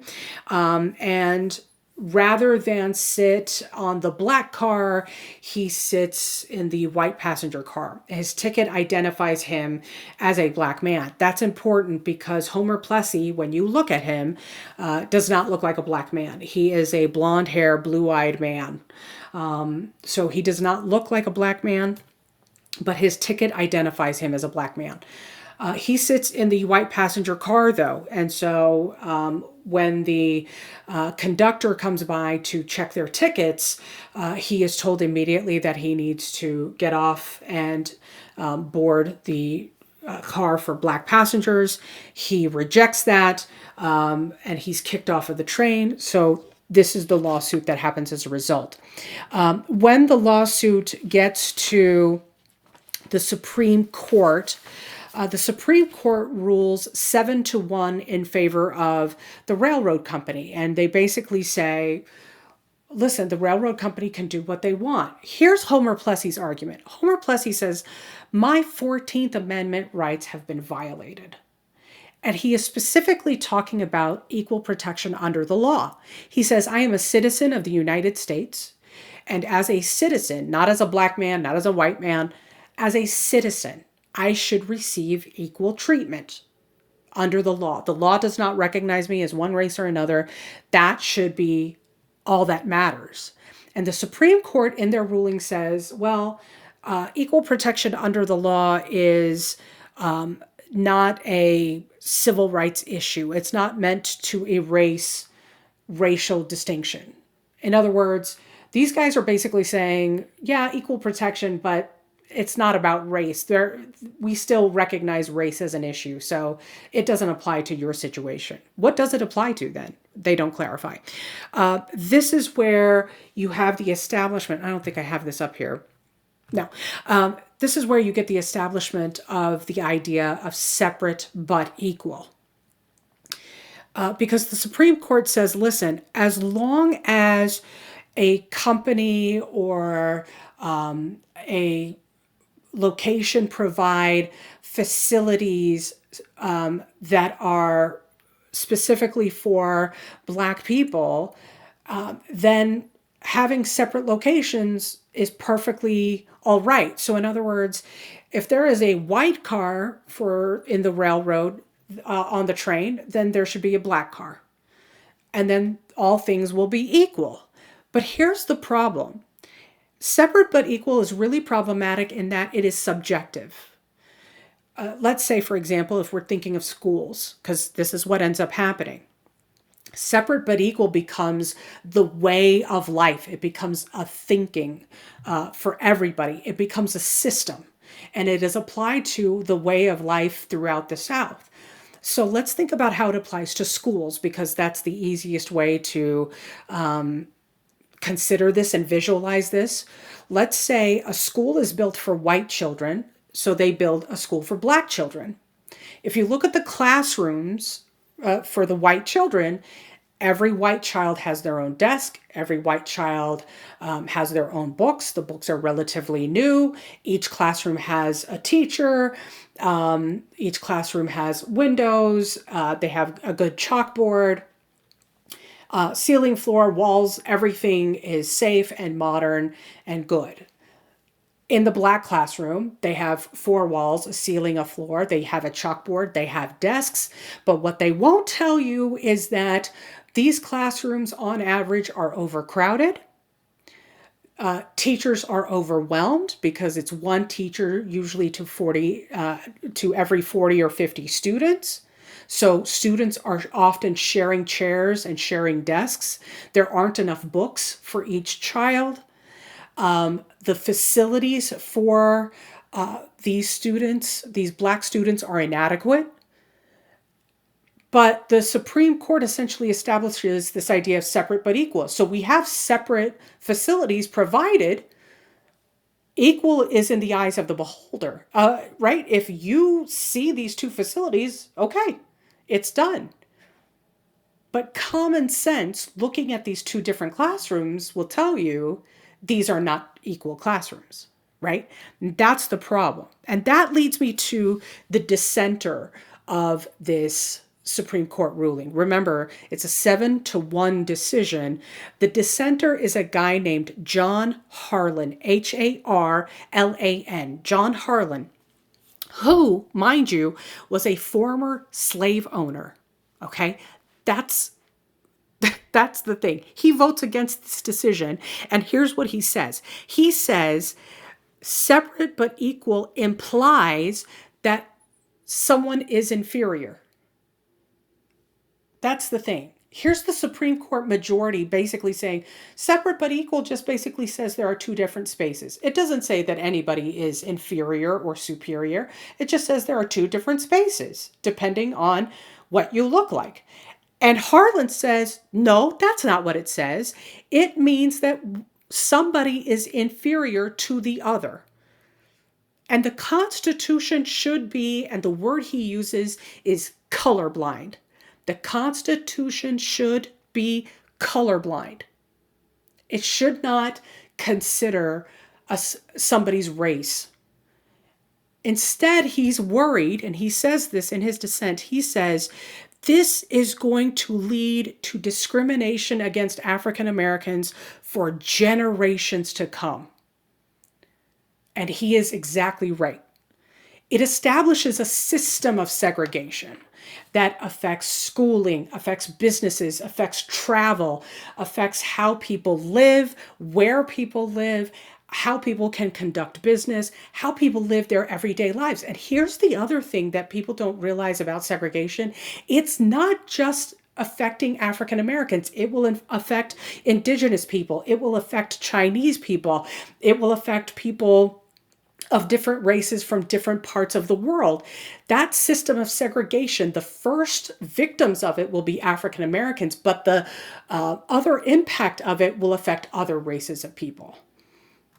and Rather than sit on the black car, he sits in the white passenger car. His ticket identifies him as a black man. That's important because Homer Plessy, when you look at him, does not look like a black man. He is a blonde hair, blue eyed man. So he does not look like a black man, but his ticket identifies him as a black man. He sits in the white passenger car, though, and so when the conductor comes by to check their tickets, he is told immediately that he needs to get off and board the car for black passengers. He rejects that, and he's kicked off of the train. So this is the lawsuit that happens as a result. When the lawsuit gets to the Supreme Court, the Supreme Court rules 7-1 in favor of the railroad company. And they basically say, listen, the railroad company can do what they want. Here's Homer Plessy's argument. Homer Plessy says, my 14th Amendment rights have been violated. And he is specifically talking about equal protection under the law. He says, I am a citizen of the United States. And as a citizen, not as a black man, not as a white man, as a citizen, I should receive equal treatment under the law. The law does not recognize me as one race or another. That should be all that matters. And the Supreme Court in their ruling says, well, equal protection under the law is not a civil rights issue. It's not meant to erase racial distinction. In other words, these guys are basically saying, yeah, equal protection, but it's not about race. We still recognize race as an issue, so it doesn't apply to your situation. What does it apply to then? They don't clarify. This is where you have the establishment. I don't think I have this up here. No. This is where you get the establishment of the idea of separate but equal. Because the Supreme Court says, listen, as long as a company or a location provide facilities that are specifically for Black people, then having separate locations is perfectly all right. So in other words, if there is a white car in the railroad on the train, then there should be a black car. And then all things will be equal. But here's the problem. Separate but equal is really problematic in that it is subjective. Let's say, for example, if we're thinking of schools, because this is what ends up happening. Separate but equal becomes the way of life. It becomes a thinking for everybody. It becomes a system, and it is applied to the way of life throughout the South. So let's think about how it applies to schools, because that's the easiest way to consider this and visualize this. Let's say a school is built for white children, so they build a school for Black children. If you look at the classrooms for the white children, every white child has their own desk. Every white child has their own books. The books are relatively new. Each classroom has a teacher. Each classroom has windows. They have a good chalkboard. Ceiling, floor, walls, everything is safe and modern and good. In the Black classroom, they have 4 walls, a ceiling, a floor. They have a chalkboard. They have desks. But what they won't tell you is that these classrooms, on average, are overcrowded. Teachers are overwhelmed because it's one teacher, usually to every 40 or 50 students. So students are often sharing chairs and sharing desks. There aren't enough books for each child. The facilities for these students, these Black students, are inadequate. But the Supreme Court essentially establishes this idea of separate but equal. So we have separate facilities provided. Equal is in the eyes of the beholder, right? If you see these two facilities, okay, it's done. But common sense, looking at these two different classrooms, will tell you these are not equal classrooms, right? That's the problem. And that leads me to the dissenter of this Supreme Court ruling. Remember, it's a 7-1 decision. The dissenter is a guy named John Harlan, Harlan, John Harlan, who, mind you, was a former slave owner. Okay? That's that's the thing. He votes against this decision, and here's what he says. He says separate but equal implies that someone is inferior. That's the thing. Here's the Supreme Court majority basically saying separate but equal just basically says there are two different spaces. It doesn't say that anybody is inferior or superior. It just says there are two different spaces depending on what you look like. And Harlan says, no, that's not what it says. It means that somebody is inferior to the other. And the Constitution should be, and the word he uses is colorblind. The Constitution should be colorblind. It should not consider somebody's race. Instead, he's worried, and he says this in his dissent. He says, this is going to lead to discrimination against African Americans for generations to come. And he is exactly right. It establishes a system of segregation that affects schooling, affects businesses, affects travel, affects how people live, where people live, how people can conduct business, how people live their everyday lives. And here's the other thing that people don't realize about segregation. It's not just affecting African Americans. It will affect indigenous people. It will affect Chinese people. It will affect people of different races from different parts of the world. That system of segregation, the first victims of it will be African Americans, but the other impact of it will affect other races of people.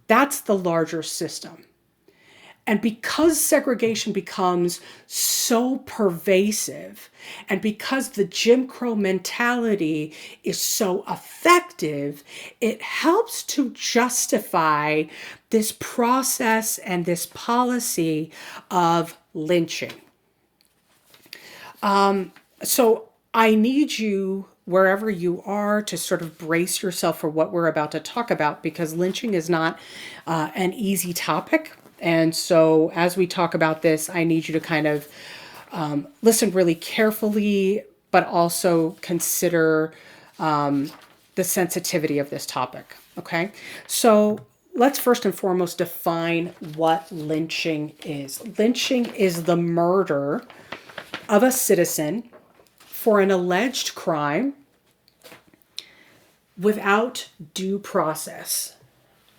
That's the larger system. And because segregation becomes so pervasive, and because the Jim Crow mentality is so effective, it helps to justify this process and this policy of lynching. So I need you, wherever you are, to sort of brace yourself for what we're about to talk about, because lynching is not an easy topic. And so as we talk about this, I need you to kind of listen really carefully, but also consider the sensitivity of this topic. Okay, so let's first and foremost define what lynching is. Lynching is the murder of a citizen for an alleged crime without due process.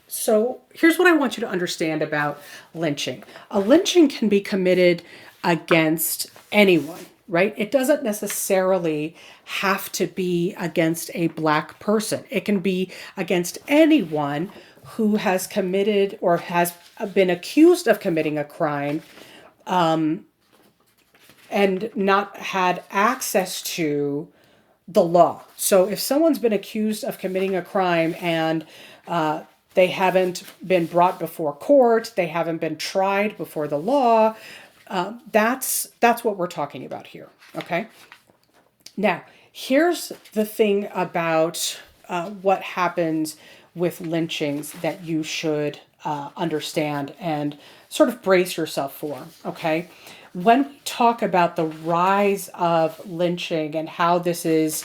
So here's what I want you to understand about lynching. A lynching can be committed against anyone, right? It doesn't necessarily have to be against a Black person. It can be against anyone who has committed or has been accused of committing a crime and not had access to the law. So if someone's been accused of committing a crime and they haven't been brought before court, they haven't been tried before the law, that's what we're talking about here, okay? Now, here's the thing about what happens with lynchings that you should understand and sort of brace yourself for, okay? When we talk about the rise of lynching and how this is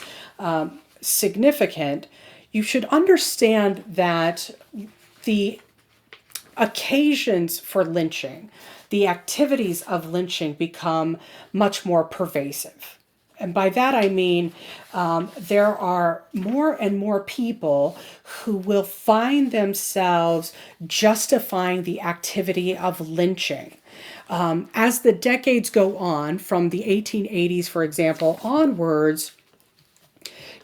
significant, you should understand that the occasions for lynching, the activities of lynching become much more pervasive. And by that I mean there are more and more people who will find themselves justifying the activity of lynching. As the decades go on, from the 1880s, for example, onwards,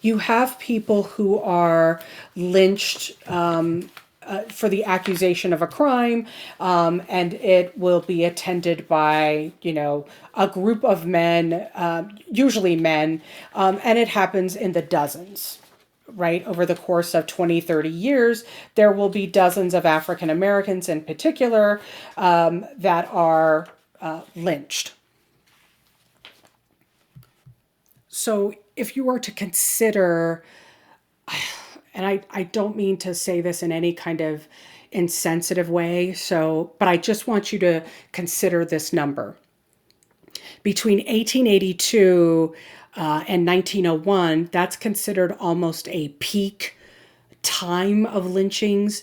you have people who are lynched for the accusation of a crime, and it will be attended by, a group of men, usually men, and it happens in the dozens, right? Over the course of 20, 30 years, there will be dozens of African Americans in particular that are lynched. So if you were to consider, and I don't mean to say this in any kind of insensitive way, so, but I just want you to consider this number. Between 1882 and 1901, that's considered almost a peak time of lynchings.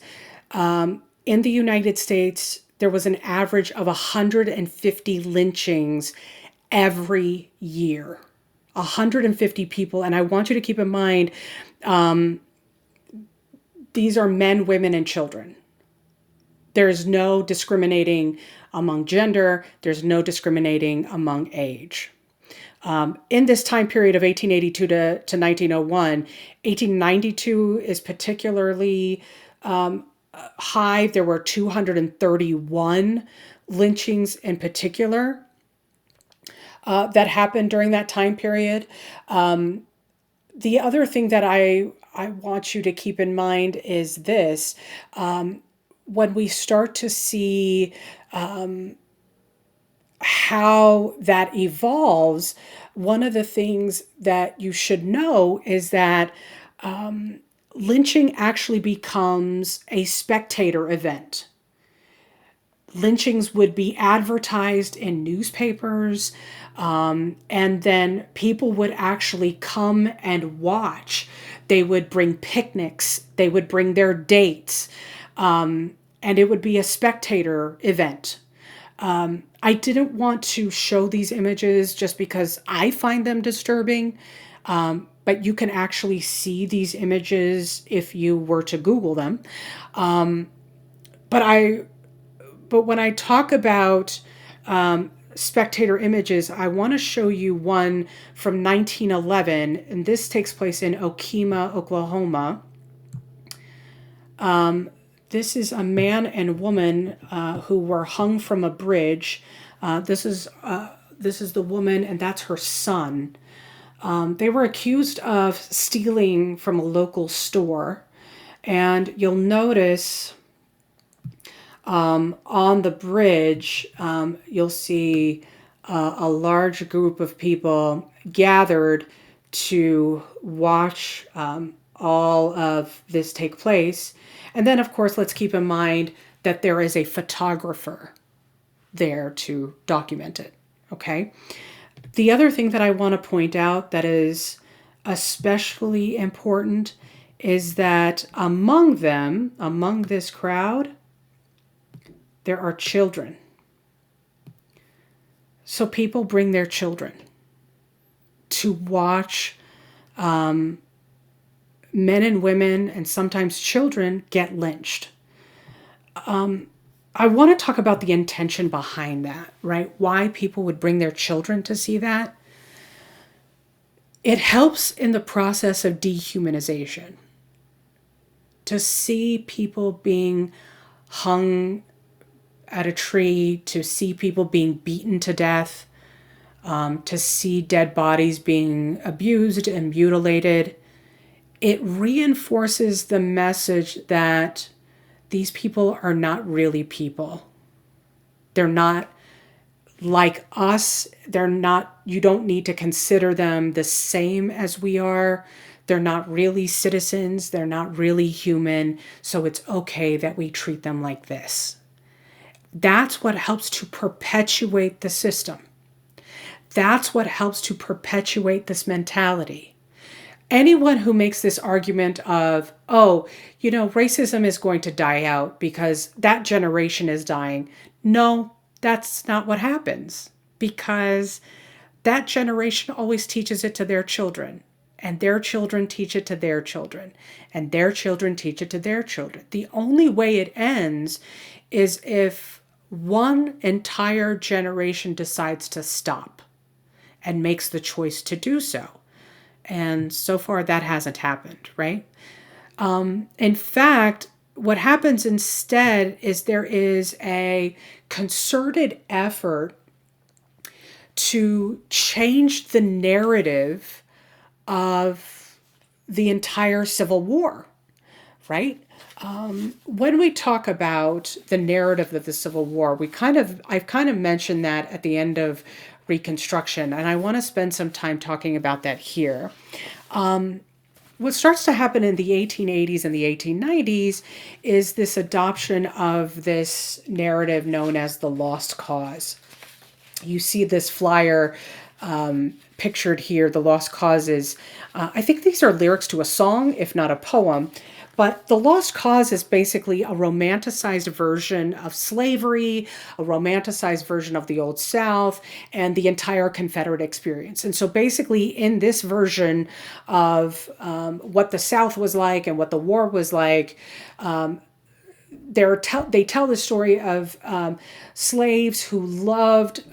In the United States, there was an average of 150 lynchings every year. 150 people. And I want you to keep in mind, these are men, women, and children. There's no discriminating among gender, there's no discriminating among age. In this time period of 1882 to 1901, 1892 is particularly high. There were 231 lynchings in particular that happened during that time period. The other thing that I want you to keep in mind is this. When we start to see how that evolves, one of the things that you should know is that lynching actually becomes a spectator event. Lynchings would be advertised in newspapers, and then people would actually come and watch. They would bring picnics, they would bring their dates, and it would be a spectator event. I didn't want to show these images just because I find them disturbing, but you can actually see these images if you were to Google them. But when I talk about spectator images, I want to show you one from 1911, and this takes place in Okemah, Oklahoma. This is a man and woman who were hung from a bridge. This is the woman, and that's her son. They were accused of stealing from a local store, and you'll notice on the bridge, you'll see a large group of people gathered to watch all of this take place. And then, of course, let's keep in mind that there is a photographer there to document it. Okay. The other thing that I want to point out that is especially important is that among them, among this crowd, there are children. So people bring their children to watch men and women and sometimes children get lynched. I want to talk about the intention behind that, right? Why people would bring their children to see that. It helps in the process of dehumanization. To see people being hung at a tree, to see people being beaten to death, to see dead bodies being abused and mutilated, it reinforces the message that these people are not really people. They're not like us. They're not, you don't need to consider them the same as we are. They're not really citizens. They're not really human. So it's okay that we treat them like this. That's what helps to perpetuate the system. That's what helps to perpetuate this mentality. Anyone who makes this argument of, oh, racism is going to die out because that generation is dying. No, that's not what happens, because that generation always teaches it to their children, and their children teach it to their children, and their children teach it to their children. The only way it ends is if one entire generation decides to stop and makes the choice to do so. And so far, that hasn't happened, right? In fact, what happens instead is there is a concerted effort to change the narrative of the entire Civil War, right? When we talk about the narrative of the Civil War, I've kind of mentioned that at the end of Reconstruction. And I want to spend some time talking about that here. What starts to happen in the 1880s and the 1890s is this adoption of this narrative known as the lost cause. You see this flyer pictured here, the lost causes. I think these are lyrics to a song, if not a poem. But the lost cause is basically a romanticized version of slavery, a romanticized version of the Old South, and the entire Confederate experience. And so basically, in this version of what the South was like and what the war was like, they tell the story of slaves who loved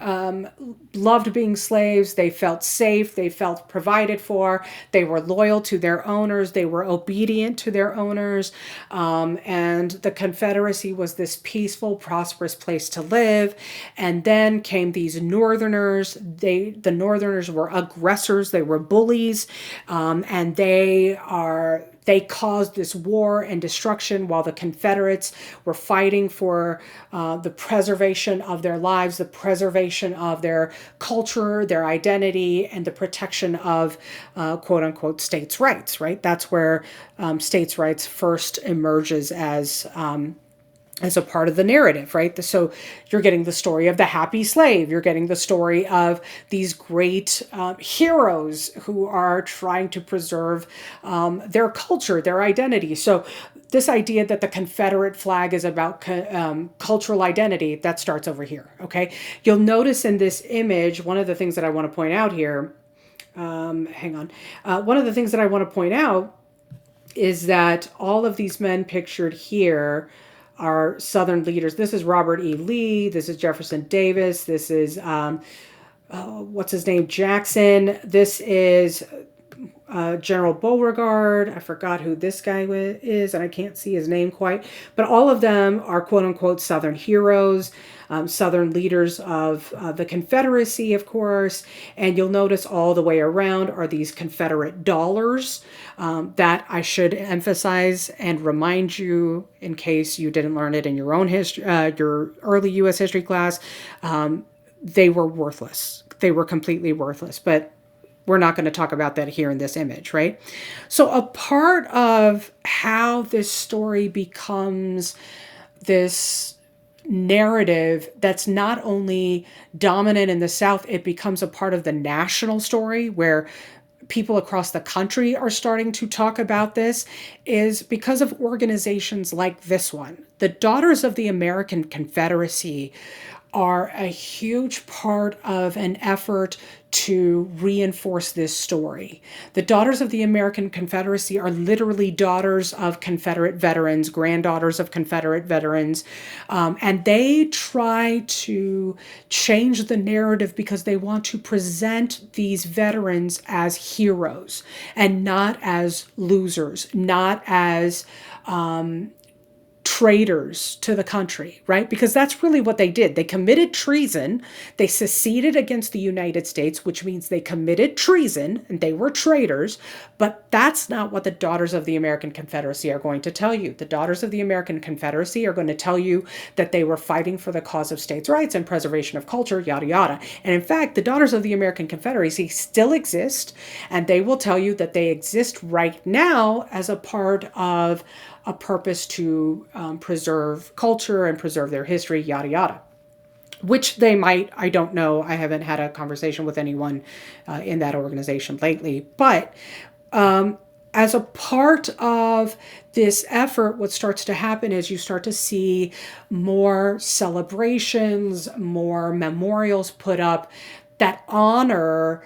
being slaves. They felt safe. They felt provided for. They were loyal to their owners. They were obedient to their owners. And the Confederacy was this peaceful, prosperous place to live. And then came these Northerners. The Northerners were aggressors. They were bullies, and they caused this war and destruction while the Confederates were fighting for the preservation of their lives, the preservation of their culture, their identity, and the protection of quote unquote states' rights, right? That's where states' rights first emerges as a part of the narrative, right? So you're getting the story of the happy slave. You're getting the story of these great heroes who are trying to preserve their culture, their identity. So this idea that the Confederate flag is about cultural identity, that starts over here, okay? You'll notice in this image, one of the things that I want to point out here, hang on. One of the things that I want to point out is that all of these men pictured here are Southern leaders. This is Robert E. Lee. This is Jefferson Davis. This is, what's his name? Jackson. This is General Beauregard. I forgot who this guy is, and I can't see his name quite. But all of them are quote unquote Southern heroes, Southern leaders of the Confederacy, of course. And you'll notice all the way around are these Confederate dollars that I should emphasize and remind you, in case you didn't learn it in your own history, your early U.S. history class. They were worthless. They were completely worthless. But we're not going to talk about that here in this image, right? So a part of how this story becomes this narrative that's not only dominant in the South, it becomes a part of the national story where people across the country are starting to talk about this, is because of organizations like this one. The Daughters of the American Confederacy are a huge part of an effort to reinforce this story. The Daughters of the American Confederacy are literally daughters of Confederate veterans, granddaughters of Confederate veterans, and they try to change the narrative because they want to present these veterans as heroes and not as losers, not as traitors to the country, right? Because that's really what they did. They committed treason. They seceded against the United States, which means they committed treason and they were traitors. But that's not what the Daughters of the American Confederacy are going to tell you. The Daughters of the American Confederacy are going to tell you that they were fighting for the cause of states' rights and preservation of culture, yada, yada. And in fact, the Daughters of the American Confederacy still exist, and they will tell you that they exist right now as a part of a purpose to preserve culture and preserve their history, yada, yada. Which they might, I don't know. I haven't had a conversation with anyone in that organization lately. But as a part of this effort, what starts to happen is you start to see more celebrations, more memorials put up that honor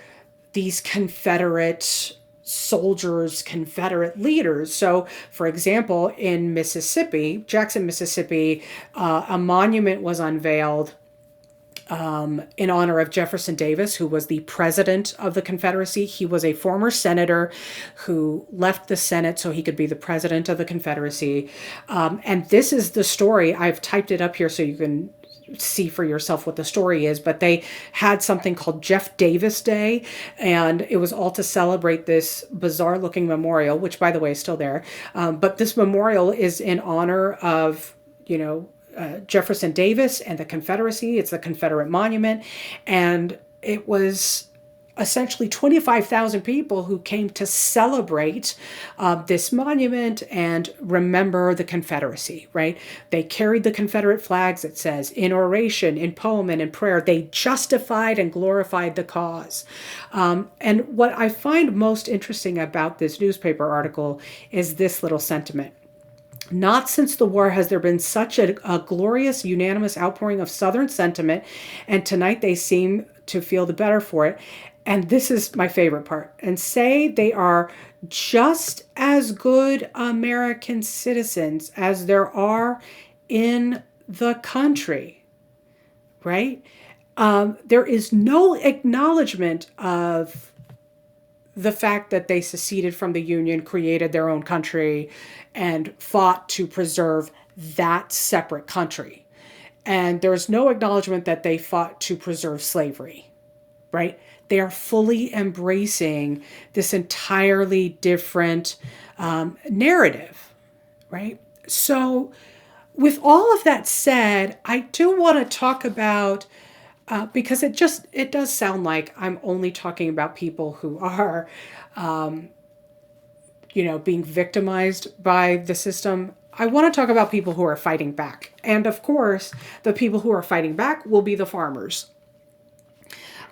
these Confederate soldiers, Confederate leaders. So, for example, in Mississippi, Jackson, Mississippi, a monument was unveiled in honor of Jefferson Davis, who was the president of the Confederacy. He was a former senator who left the Senate so he could be the president of the Confederacy. And this is the story. I've typed it up here so you can see for yourself what the story is, but they had something called Jeff Davis Day, and it was all to celebrate this bizarre looking memorial, which by the way is still there. But this memorial is in honor of, Jefferson Davis and the Confederacy. It's the Confederate monument, and it was essentially 25,000 people who came to celebrate this monument and remember the Confederacy, right? They carried the Confederate flags, it says, in oration, in poem, and in prayer. They justified and glorified the cause. And what I find most interesting about this newspaper article is this little sentiment. Not since the war has there been such a glorious, unanimous outpouring of Southern sentiment, and tonight they seem to feel the better for it. And this is my favorite part. And say they are just as good American citizens as there are in the country, right? There is no acknowledgement of the fact that they seceded from the Union, created their own country, and fought to preserve that separate country. And there's no acknowledgement that they fought to preserve slavery, right? They are fully embracing this entirely different narrative, right? So, with all of that said, I do want to talk about because it does sound like I'm only talking about people who are, being victimized by the system. I want to talk about people who are fighting back, and of course, the people who are fighting back will be the farmers.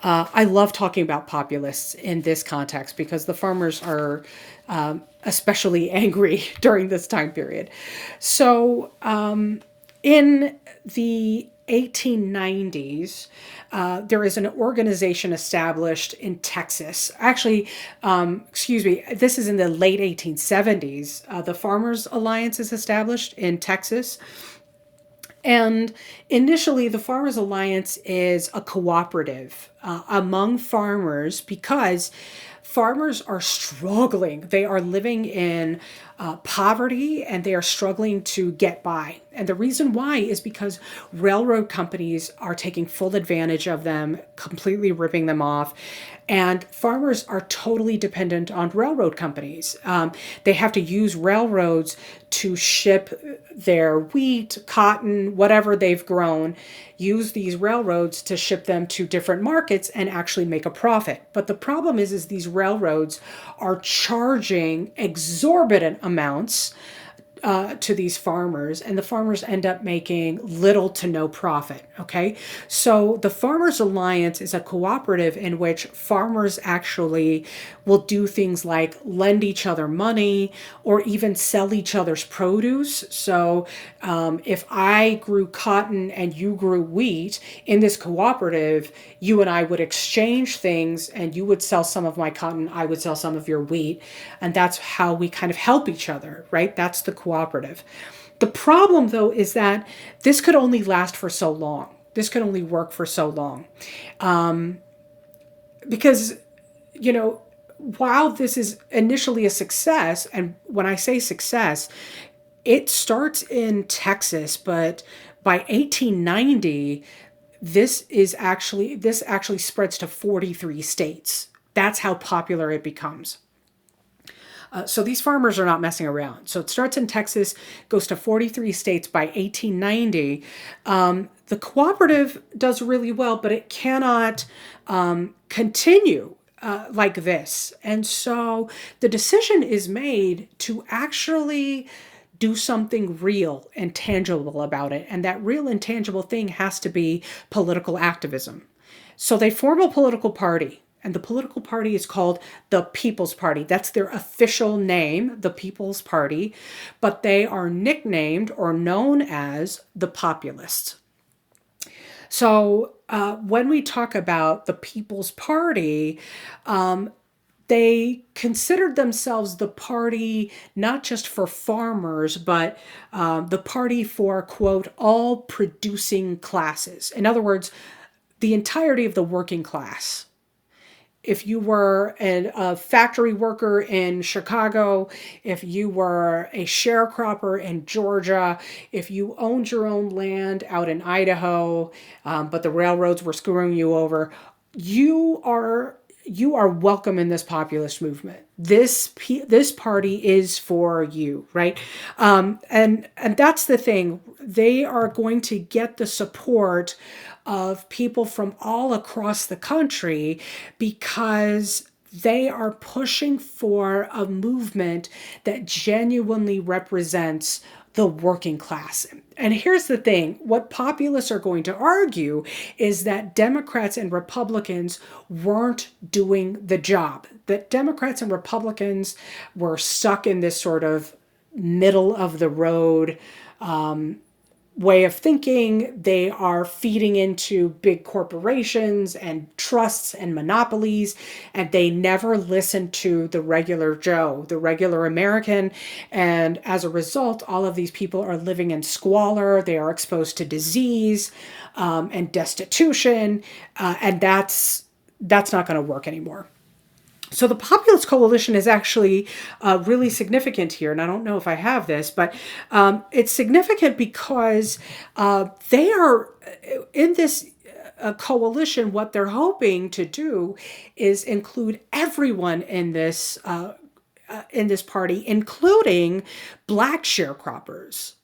I love talking about populists in this context because the farmers are especially angry during this time period. So, in the 1890s, there is an organization established in Texas. Actually, excuse me, this is in the late 1870s. The Farmers Alliance is established in Texas. And initially, the Farmers Alliance is a cooperative among farmers because farmers are struggling. They are living in poverty and they are struggling to get by. And the reason why is because railroad companies are taking full advantage of them, completely ripping them off. And farmers are totally dependent on railroad companies. They have to use railroads to ship their wheat, cotton, whatever they've grown, use these railroads to ship them to different markets and actually make a profit. But the problem is these railroads are charging exorbitant amounts to these farmers, and the farmers end up making little to no profit. Okay, so the Farmers Alliance is a cooperative in which farmers actually will do things like lend each other money or even sell each other's produce. So if I grew cotton and you grew wheat in this cooperative, you and I would exchange things, and you would sell some of my cotton, I would sell some of your wheat, and that's how we kind of help each other, right? That's the cooperative. The problem, though, is that this could only last for so long. This could only work for so long. Because, while this is initially a success, and when I say success, it starts in Texas, but by 1890, this actually spreads to 43 states. That's how popular it becomes. So these farmers are not messing around. So it starts in Texas, goes to 43 states by 1890. The cooperative does really well, but it cannot continue like this. And so the decision is made to actually do something real and tangible about it. And that real and tangible thing has to be political activism. So they form a political party. And the political party is called the People's Party. That's their official name, the People's Party. But they are nicknamed or known as the Populists. So when we talk about the People's Party, they considered themselves the party not just for farmers, but the party for, quote, all producing classes. In other words, the entirety of the working class. If you were a factory worker in Chicago, if you were a sharecropper in Georgia, if you owned your own land out in Idaho, but the railroads were screwing you over, you are welcome in this populist movement. This party is for you, right? And that's the thing. They are going to get the support of people from all across the country because they are pushing for a movement that genuinely represents the working class. And here's the thing, what populists are going to argue is that Democrats and Republicans weren't doing the job, that Democrats and Republicans were stuck in this sort of middle of the road way of thinking. They are feeding into big corporations and trusts and monopolies, and they never listen to the regular Joe, the regular American. And as a result, all of these people are living in squalor. They are exposed to disease and destitution, and that's not going to work anymore. So the populist coalition is actually really significant here, and I don't know if I have this, but it's significant because they are in this coalition. What they're hoping to do is include everyone in this party, including Black sharecroppers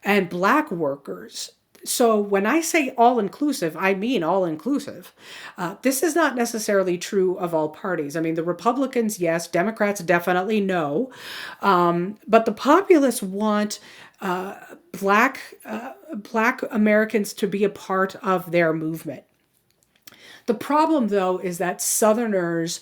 and Black workers. So when I say all inclusive, I mean all inclusive. This is not necessarily true of all parties. I mean, the Republicans, yes, Democrats, definitely no. But the populists want Black Americans to be a part of their movement. The problem, though, is that Southerners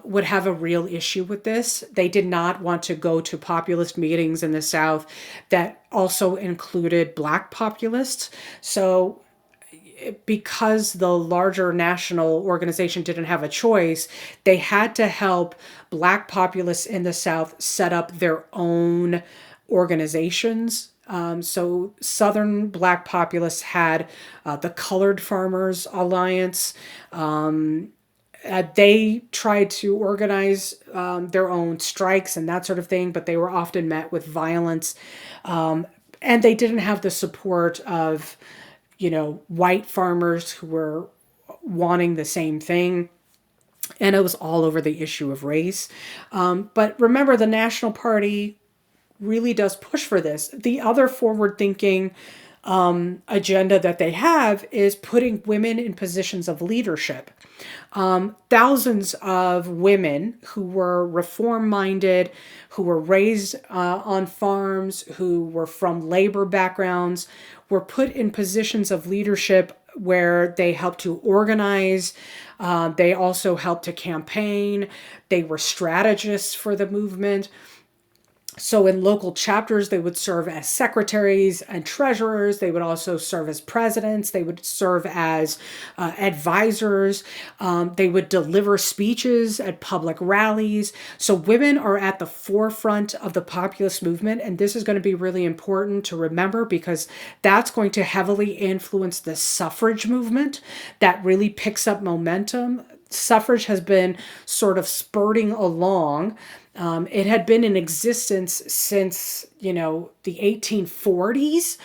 would have a real issue with this. They did not want to go to populist meetings in the South that also included Black populists. So, because the larger national organization didn't have a choice, they had to help Black populists in the South set up their own organizations. So Southern Black populists had the Colored Farmers Alliance. They tried to organize their own strikes and that sort of thing, but they were often met with violence. And they didn't have the support of, white farmers who were wanting the same thing. And it was all over the issue of race. But remember, the National Party really does push for this. The other forward thinking agenda that they have is putting women in positions of leadership. Thousands of women who were reform minded, who were raised on farms, who were from labor backgrounds, were put in positions of leadership where they helped to organize. They also helped to campaign. They were strategists for the movement. So in local chapters, they would serve as secretaries and treasurers. They would also serve as presidents. They would serve as advisors. They would deliver speeches at public rallies. So women are at the forefront of the populist movement. And this is going to be really important to remember because that's going to heavily influence the suffrage movement that really picks up momentum. Suffrage has been sort of spurting along. It had been in existence since, the 1840s,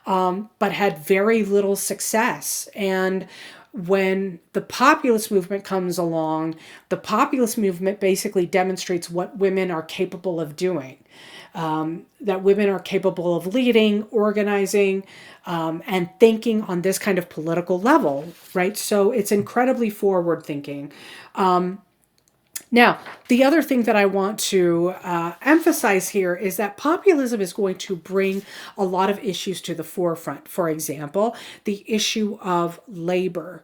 but had very little success. And when the populist movement comes along, the populist movement basically demonstrates what women are capable of doing. That women are capable of leading, organizing, and thinking on this kind of political level, right? So it's incredibly forward thinking. Now, the other thing that I want to emphasize here is that populism is going to bring a lot of issues to the forefront. For example, the issue of labor.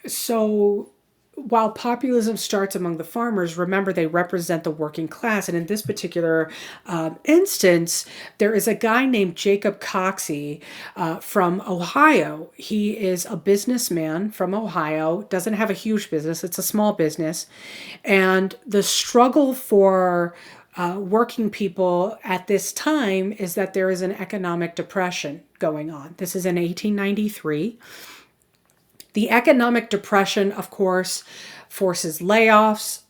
So while populism starts among the farmers, remember they represent the working class. And in this particular instance, there is a guy named Jacob Coxey from Ohio. He is a businessman from Ohio, doesn't have a huge business, it's a small business. And the struggle for working people at this time is that there is an economic depression going on. This is in 1893. The economic depression, of course, forces layoffs.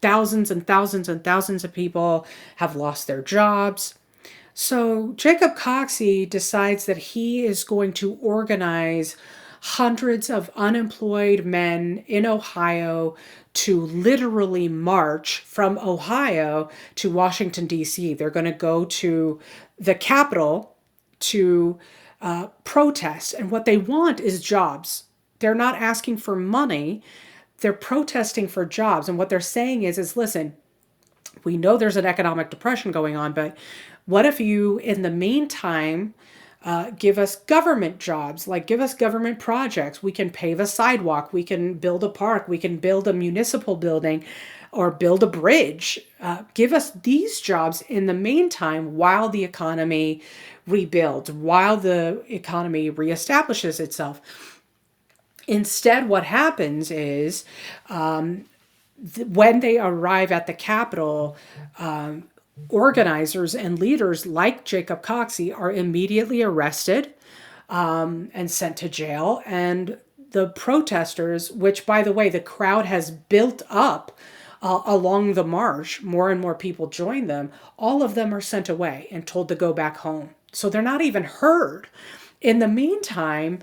Thousands and thousands and thousands of people have lost their jobs. So Jacob Coxey decides that he is going to organize hundreds of unemployed men in Ohio to literally march from Ohio to Washington, D.C. They're going to go to the Capitol to protest. And what they want is jobs. They're not asking for money. They're protesting for jobs. And what they're saying is listen, we know there's an economic depression going on, but what if you, in the meantime, give us government jobs, like give us government projects. We can pave a sidewalk. We can build a park. We can build a municipal building or build a bridge. Give us these jobs in the meantime while the economy rebuilds, while the economy reestablishes itself. Instead, what happens is when they arrive at the Capitol, organizers and leaders like Jacob Coxey are immediately arrested and sent to jail. And the protesters, which, by the way, the crowd has built up along the march, more and more people join them, all of them are sent away and told to go back home. So they're not even heard. In the meantime,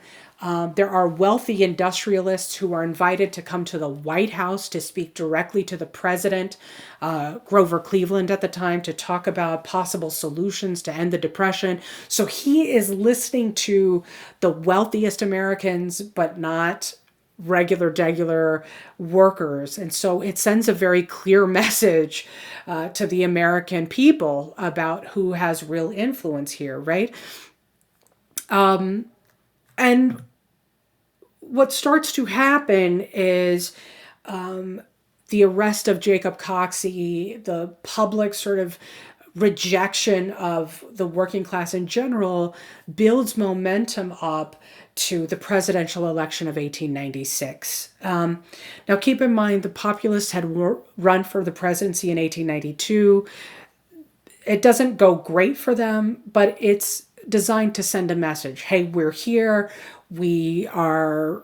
there are wealthy industrialists who are invited to come to the White House to speak directly to the president, Grover Cleveland at the time, to talk about possible solutions to end the Depression. So he is listening to the wealthiest Americans, but not regular workers. And so it sends a very clear message to the American people about who has real influence here, right? And what starts to happen is the arrest of Jacob Coxey, the public sort of rejection of the working class in general, builds momentum up to the presidential election of 1896. Now, keep in mind, the populists had run for the presidency in 1892. It doesn't go great for them, but it's designed to send a message. Hey, we're here. We are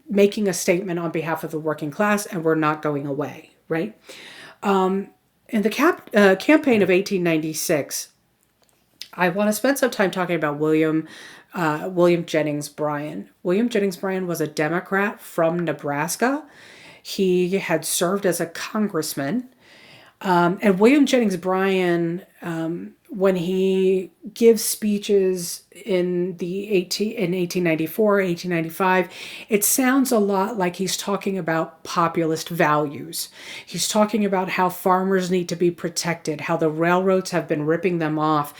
making a statement on behalf of the working class, and we're not going away, right? In the campaign of 1896, I want to spend some time talking about William Jennings Bryan. William Jennings Bryan was a Democrat from Nebraska. He had served as a congressman. And William Jennings Bryan, when he gives speeches in 1894, 1895, it sounds a lot like he's talking about populist values. He's talking about how farmers need to be protected, how the railroads have been ripping them off.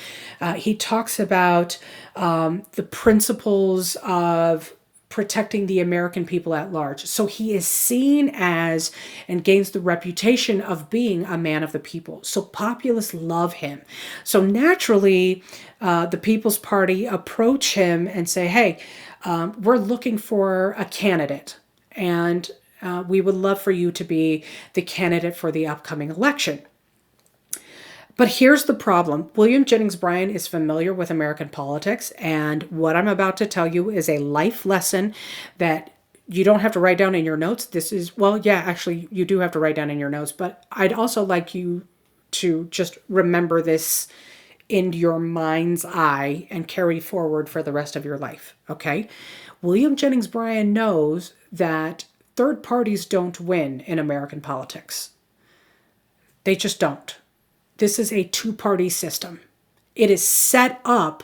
He talks about the principles of protecting the American people at large. So he is seen as and gains the reputation of being a man of the people. So populists love him. So naturally, the People's Party approach him and say, hey, we're looking for a candidate, and we would love for you to be the candidate for the upcoming election. But here's the problem. William Jennings Bryan is familiar with American politics, and what I'm about to tell you is a life lesson that you don't have to write down in your notes. This is, well, yeah, actually, you do have to write down in your notes, but I'd also like you to just remember this in your mind's eye and carry forward for the rest of your life, okay? William Jennings Bryan knows that third parties don't win in American politics. They just don't. This is a two-party system. It is set up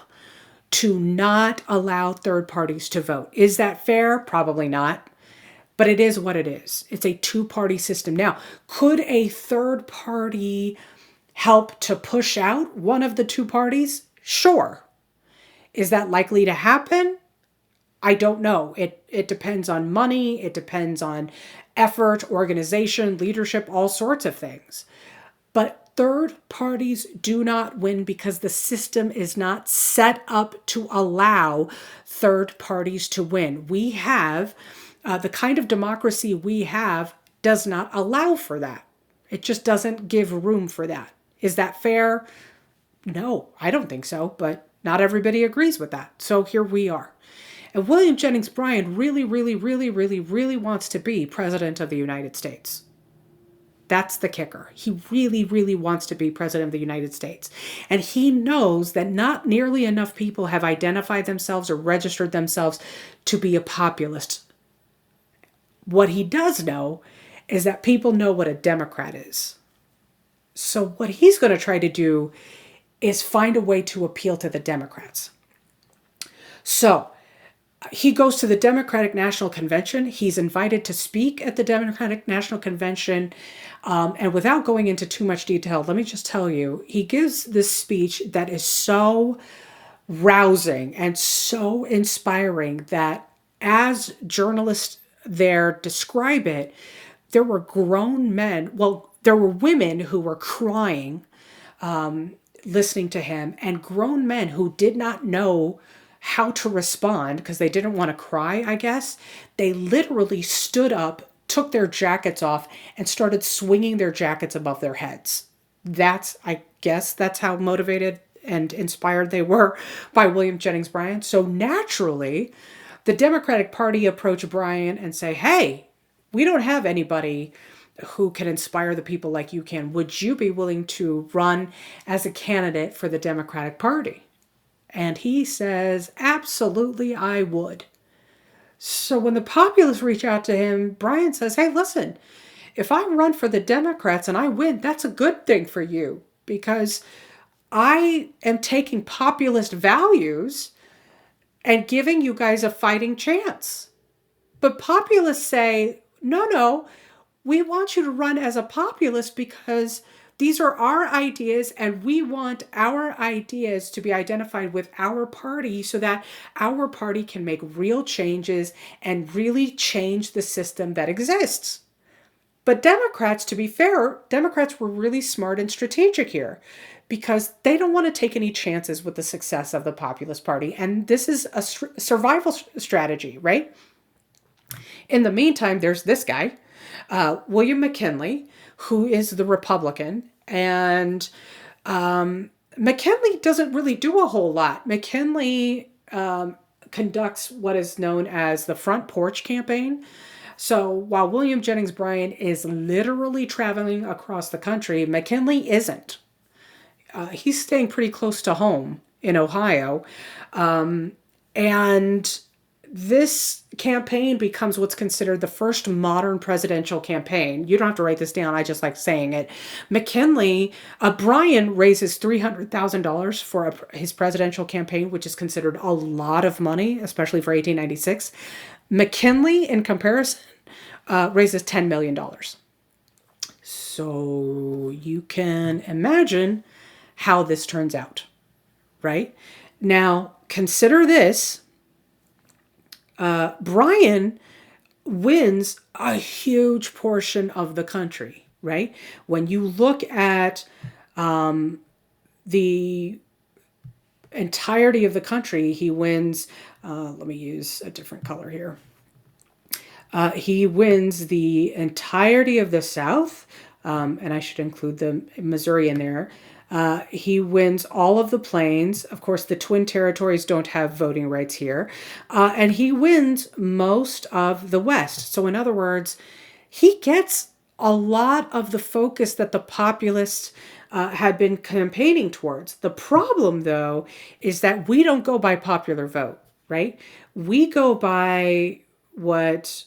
to not allow third parties to vote. Is that fair? Probably not. But it is what it is. It's a two-party system. Now, could a third party help to push out one of the two parties? Sure. Is that likely to happen? I don't know. It depends on money. It depends on effort, organization, leadership, all sorts of things. But third parties do not win because the system is not set up to allow third parties to win. We have, the kind of democracy we have does not allow for that. It just doesn't give room for that. Is that fair? No, I don't think so, but not everybody agrees with that. So here we are. And William Jennings Bryan really wants to be president of the United States. That's the kicker. He really, really wants to be president of the United States. And he knows that not nearly enough people have identified themselves or registered themselves to be a populist. What he does know is that people know what a Democrat is. So what he's going to try to do is find a way to appeal to the Democrats. So he goes to the Democratic National Convention. He's invited to speak at the Democratic National Convention. And without going into too much detail, let me just tell you, he gives this speech that is so rousing and so inspiring that as journalists there describe it, there were grown men, well, there were women who were crying listening to him, and grown men who did not know how to respond because they didn't want to cry, I guess. They literally stood up, took their jackets off, and started swinging their jackets above their heads. I guess that's how motivated and inspired they were by William Jennings Bryan. So naturally, the Democratic Party approached Bryan and say, hey, we don't have anybody who can inspire the people like you can. Would you be willing to run as a candidate for the Democratic Party? And he says, absolutely, I would. So when the populists reach out to him, Bryan says, hey, listen, if I run for the Democrats and I win, that's a good thing for you because I am taking populist values and giving you guys a fighting chance. But populists say, no, we want you to run as a populist because these are our ideas and we want our ideas to be identified with our party so that our party can make real changes and really change the system that exists. But Democrats, to be fair, Democrats were really smart and strategic here because they don't want to take any chances with the success of the Populist Party. And this is a survival strategy, right? In the meantime, there's this guy, William McKinley, who is the Republican. And McKinley doesn't really do a whole lot. McKinley conducts what is known as the Front Porch Campaign. So while William Jennings Bryan is literally traveling across the country, McKinley isn't. He's staying pretty close to home in Ohio. And this campaign becomes what's considered the first modern presidential campaign. You don't have to write this down. I just like saying it. Bryan raises $300,000 for his presidential campaign, which is considered a lot of money, especially for 1896. McKinley, in comparison, raises $10 million. So you can imagine how this turns out, right? Now, consider this. Bryan wins a huge portion of the country, right? When you look at the entirety of the country, he wins, let me use a different color here. He wins the entirety of the South, and I should include the Missouri in there. He wins all of the plains. Of course, the Twin Territories don't have voting rights here. And he wins most of the West. So in other words, he gets a lot of the focus that the populists had been campaigning towards. The problem, though, is that we don't go by popular vote, right? We go by what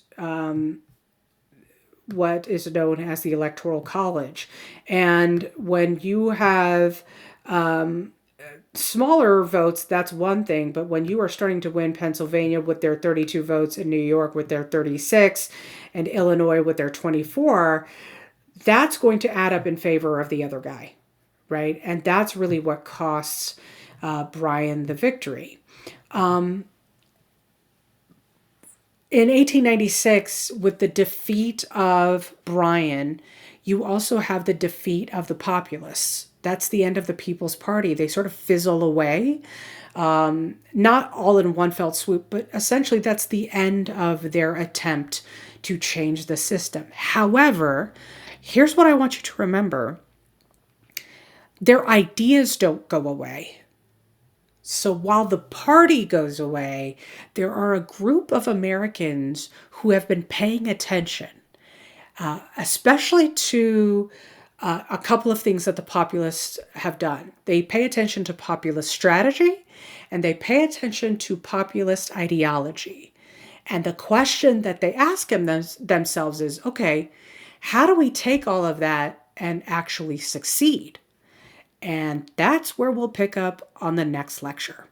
is known as the Electoral College. And when you have smaller votes, that's one thing. But when you are starting to win Pennsylvania with their 32 votes, and New York with their 36, and Illinois with their 24, that's going to add up in favor of the other guy, right? And that's really what costs Bryan the victory. In 1896, with the defeat of Bryan, you also have the defeat of the populists. That's the end of the People's Party. They sort of fizzle away, not all in one fell swoop, but essentially that's the end of their attempt to change the system. However, here's what I want you to remember. Their ideas don't go away. So while the party goes away, there are a group of Americans who have been paying attention. especially to a couple of things that the populists have done. They pay attention to populist strategy and they pay attention to populist ideology. And the question that they ask themselves is, okay, how do we take all of that and actually succeed? And that's where we'll pick up on the next lecture.